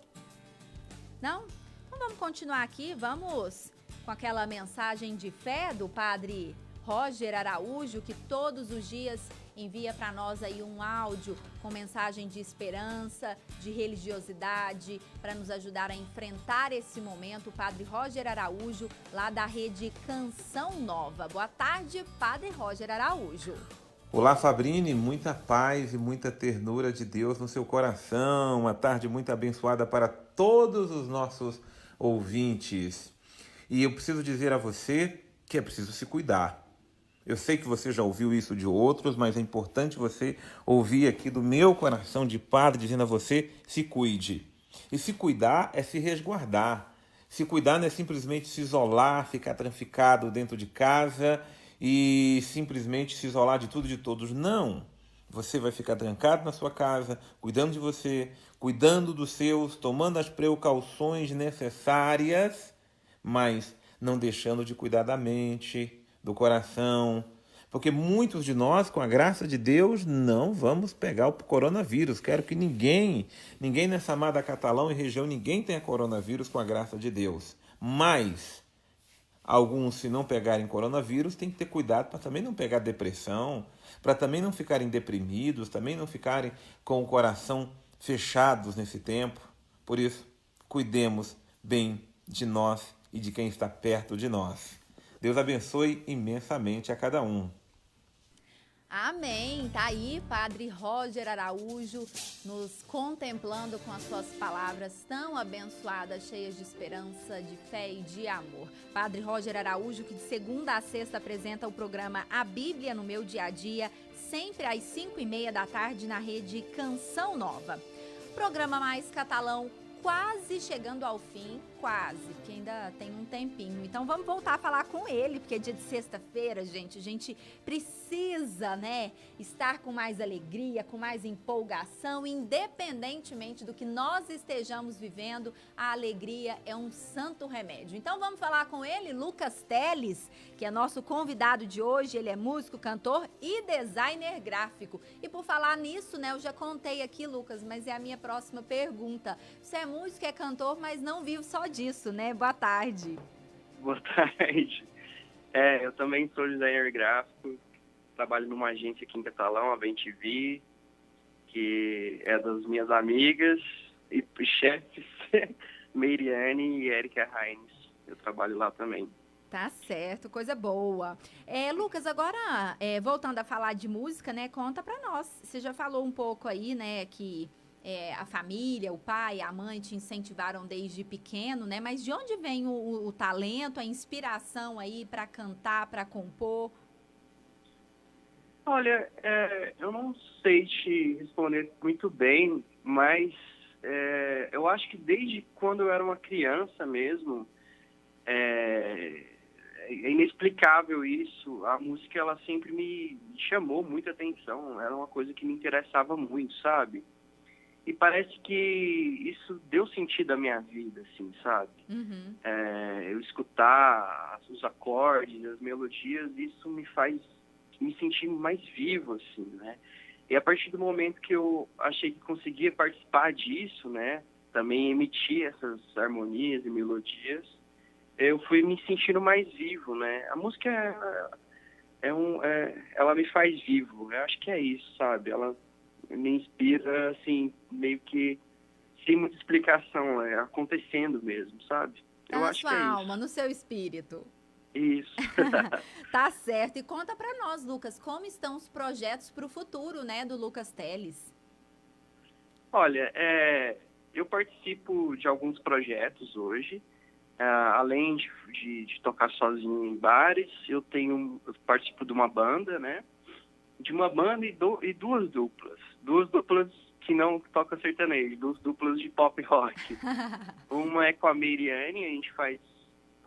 Não? Então vamos continuar aqui, vamos com aquela mensagem de fé do padre Roger Araújo, que todos os dias envia para nós aí um áudio com mensagem de esperança, de religiosidade, para nos ajudar a enfrentar esse momento. O Padre Roger Araújo, lá da rede Canção Nova. Boa tarde, Padre Roger Araújo. Olá, Fabrini, muita paz e muita ternura de Deus no seu coração. Uma tarde muito abençoada para todos os nossos ouvintes. E eu preciso dizer a você que é preciso se cuidar. Eu sei que você já ouviu isso de outros, mas é importante você ouvir aqui do meu coração de padre dizendo a você: se cuide. E se cuidar é se resguardar. Se cuidar não é simplesmente se isolar, ficar trancado dentro de casa e simplesmente se isolar de tudo e de todos. Não. Você vai ficar trancado na sua casa, cuidando de você, cuidando dos seus, tomando as precauções necessárias, mas não deixando de cuidar da mente, do coração, porque muitos de nós, com a graça de Deus, não vamos pegar o coronavírus. Quero que ninguém nessa amada Catalão e região, ninguém tenha coronavírus com a graça de Deus. Mas alguns, se não pegarem coronavírus, tem que ter cuidado para também não pegar depressão, para também não ficarem deprimidos, também não ficarem com o coração fechados nesse tempo. Por isso, cuidemos bem de nós e de quem está perto de nós. Deus abençoe imensamente a cada um. Amém. Tá aí, Padre Roger Araújo, nos contemplando com as suas palavras tão abençoadas, cheias de esperança, de fé e de amor. Padre Roger Araújo, que de segunda a sexta apresenta o programa A Bíblia no Meu Dia a Dia, sempre às 5h30 da tarde na rede Canção Nova. Programa Mais Catalão quase chegando ao fim. quase, porque ainda tem um tempinho. Então vamos voltar a falar com ele, porque é dia de sexta-feira, gente. A gente precisa, né, estar com mais alegria, com mais empolgação, independentemente do que nós estejamos vivendo, a alegria é um santo remédio. Então vamos falar com ele, Lucas Teles, que é nosso convidado de hoje. Ele é músico, cantor e designer gráfico. E por falar nisso, né, eu já contei aqui, Lucas, mas é a minha próxima pergunta. Você é músico, é cantor, mas não vive só disso, né? Boa tarde. Boa tarde. Eu também sou designer gráfico, trabalho numa agência aqui em Catalão, a VemTV, que é das minhas amigas e chefes, Meiriane e Erika Heinz. Eu trabalho lá também. Tá certo, coisa boa. Lucas, agora, voltando a falar de música, né? Conta pra nós. Você já falou um pouco aí, né, que a família, o pai, a mãe te incentivaram desde pequeno, né? Mas de onde vem o talento, a inspiração aí para cantar, para compor? Olha, eu não sei te responder muito bem, mas eu acho que desde quando eu era uma criança mesmo, é inexplicável isso. A música, ela sempre me chamou muita atenção, era uma coisa que me interessava muito, sabe? E parece que isso deu sentido à minha vida, assim, sabe? Uhum. Eu escutar os acordes, as melodias, isso me faz me sentir mais vivo, assim, né? E a partir do momento que eu achei que conseguia participar disso, né? Também emitir essas harmonias e melodias, eu fui me sentindo mais vivo, né? A música, ela me faz vivo. Eu acho que é isso, sabe? Ela me inspira, assim, meio que sem muita explicação, acontecendo mesmo, sabe? Tá na sua alma, no seu espírito. Isso. Tá certo. E conta pra nós, Lucas, como estão os projetos pro futuro, né, do Lucas Teles? Olha, eu participo de alguns projetos hoje. Além de tocar sozinho em bares, eu participo de uma banda, né? De uma banda e duas duplas. Duas duplas que não tocam sertanejo, duas duplas de pop rock. Uma é com a Meiriane, a gente faz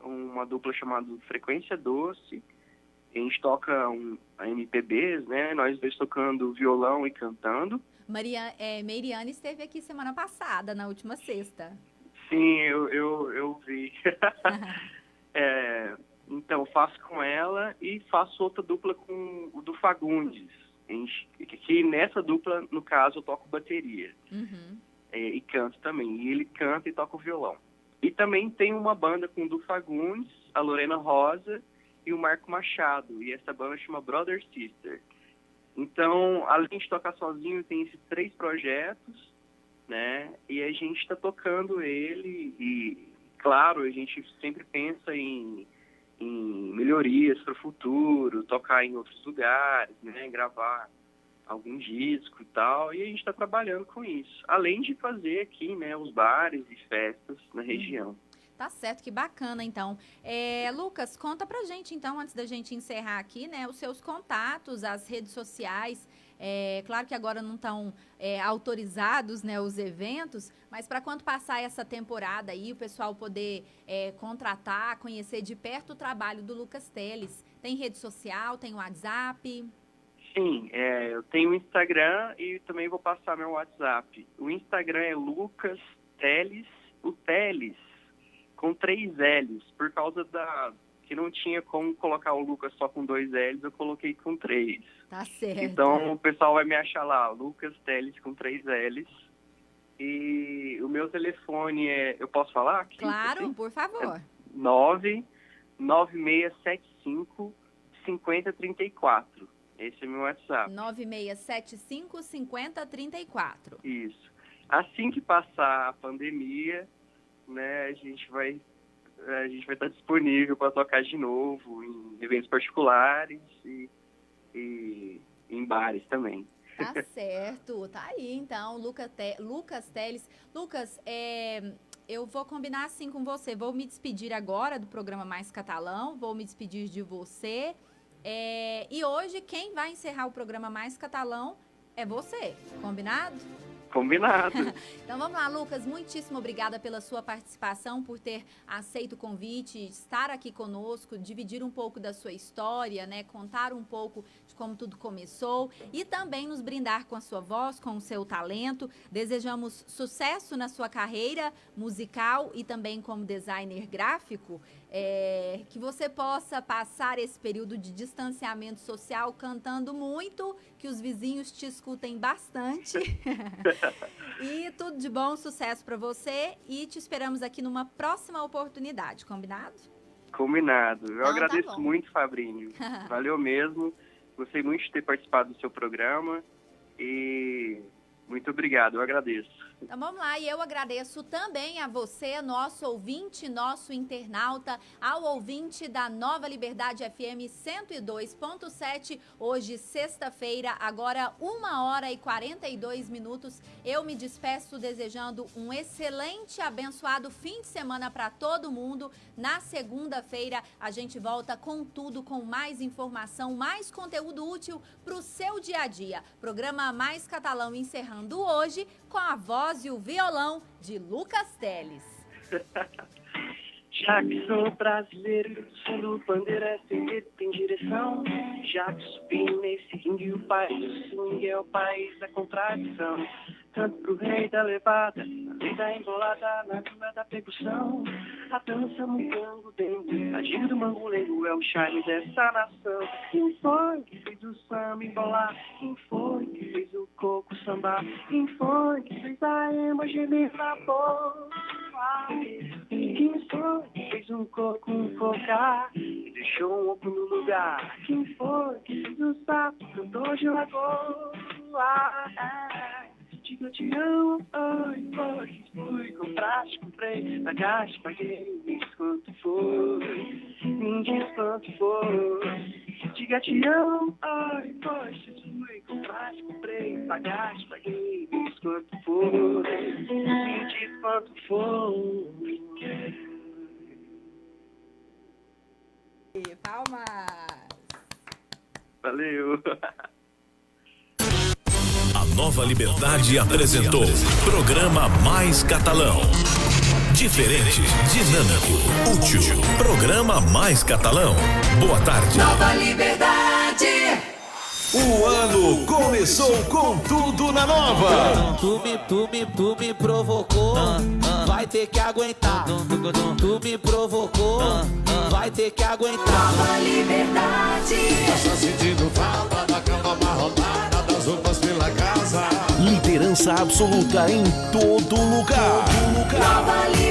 uma dupla chamada Frequência Doce. A gente toca MPBs, né? Nós dois tocando violão e cantando. Meiriane esteve aqui semana passada, na última sexta. Sim, eu vi. Então, faço com ela e faço outra dupla com o do Fagundes. Que nessa dupla, no caso, eu toco bateria. Uhum. E canto também. E ele canta e toca o violão. E também tem uma banda com o do Fagundes, a Lorena Rosa e o Marco Machado. E essa banda chama Brother Sister. Então, além de tocar sozinho, tem esses 3 projetos, né? E a gente está tocando ele e, claro, a gente sempre pensa em melhorias para o futuro, tocar em outros lugares, né? Gravar algum disco e tal, e a gente está trabalhando com isso. Além de fazer aqui, né, os bares e festas na região. Tá certo, que bacana, então. Lucas, conta pra gente, então, antes da gente encerrar aqui, né, os seus contatos, as redes sociais. Claro que agora não estão autorizados, né, os eventos, mas para quando passar essa temporada aí, o pessoal poder contratar, conhecer de perto o trabalho do Lucas Teles. Tem rede social, tem WhatsApp? Sim, eu tenho o Instagram e também vou passar meu WhatsApp. O Instagram é Lucas Teles, o Teles, com 3 L's, por causa que não tinha como colocar o Lucas só com 2 L's, eu coloquei com 3. Tá certo. Então o pessoal vai me achar lá, Lucas Teles com 3 L's. E o meu telefone eu posso falar aqui? Claro, assim? por favor. 99675 5034. Esse é meu WhatsApp. 9675 5034. Isso. Assim que passar a pandemia, né, a gente vai estar disponível para tocar de novo em eventos particulares e em bares também. Tá certo. Tá aí, então, Lucas Teles. Lucas, eu vou combinar assim com você. Vou me despedir agora do programa Mais Catalão. Vou me despedir de você. E hoje, quem vai encerrar o programa Mais Catalão é você. Combinado? Combinado. Então vamos lá, Lucas, muitíssimo obrigada pela sua participação, por ter aceito o convite, estar aqui conosco, dividir um pouco da sua história, né, contar um pouco de como tudo começou e também nos brindar com a sua voz, com o seu talento. Desejamos sucesso na sua carreira musical e também como designer gráfico, que você possa passar esse período de distanciamento social cantando muito, que os vizinhos te escutem bastante. E tudo de bom, sucesso para você e te esperamos aqui numa próxima oportunidade, combinado? Combinado. Eu Então, agradeço tá bom. muito, Fabrício. Valeu mesmo. Gostei muito de ter participado do seu programa e muito obrigado, eu agradeço. Então vamos lá, e eu agradeço também a você, nosso ouvinte, nosso internauta, ao ouvinte da Nova Liberdade FM 102.7, hoje sexta-feira, agora 1h42. Eu me despeço desejando um excelente, abençoado fim de semana para todo mundo. Na segunda-feira a gente volta com tudo, com mais informação, mais conteúdo útil para o seu dia a dia. Programa Mais Catalão encerrando hoje com a voz e o violão de Lucas Teles. Já que sou brasileiro, sendo bandeira sem medo, tem direção. Já que subi nesse ringue, o país do swing é o país da contradição. Canto pro rei da levada, na lei da embolada, na turma da percussão. A dança mungando dentro, a gira do mangulengo é o charme dessa nação. Quem foi que fez o samba embolar? Quem foi que fez o coco sambar? Quem foi que fez a ema gemer na boca? Quem foi que fez um coco, um cocar e deixou um oco no lugar? Quem foi que fez o sapo, cantou de lagoa? Diga eu te amo, oi, foi, fui, compraste, comprei, pagaste, paguei, me diz quanto foi, me diz quanto foi. Diga te amo, oi, foi, fui, compraste, comprei, pagaste, paguei, me diz quanto foi, me diz quanto foi. Palmas! Valeu! A Nova Liberdade apresentou Programa Mais Catalão. Diferente, dinâmico, útil. Programa Mais Catalão. Boa tarde. Nova Liberdade! O ano começou com tudo na Nova. Tu me provocou, vai ter que aguentar. Tu me provocou, vai ter que aguentar. Nova Liberdade! Tá só sentindo falta da cama amarrotada, das roupas pela casa. Liderança absoluta em todo lugar. Nova Liberdade!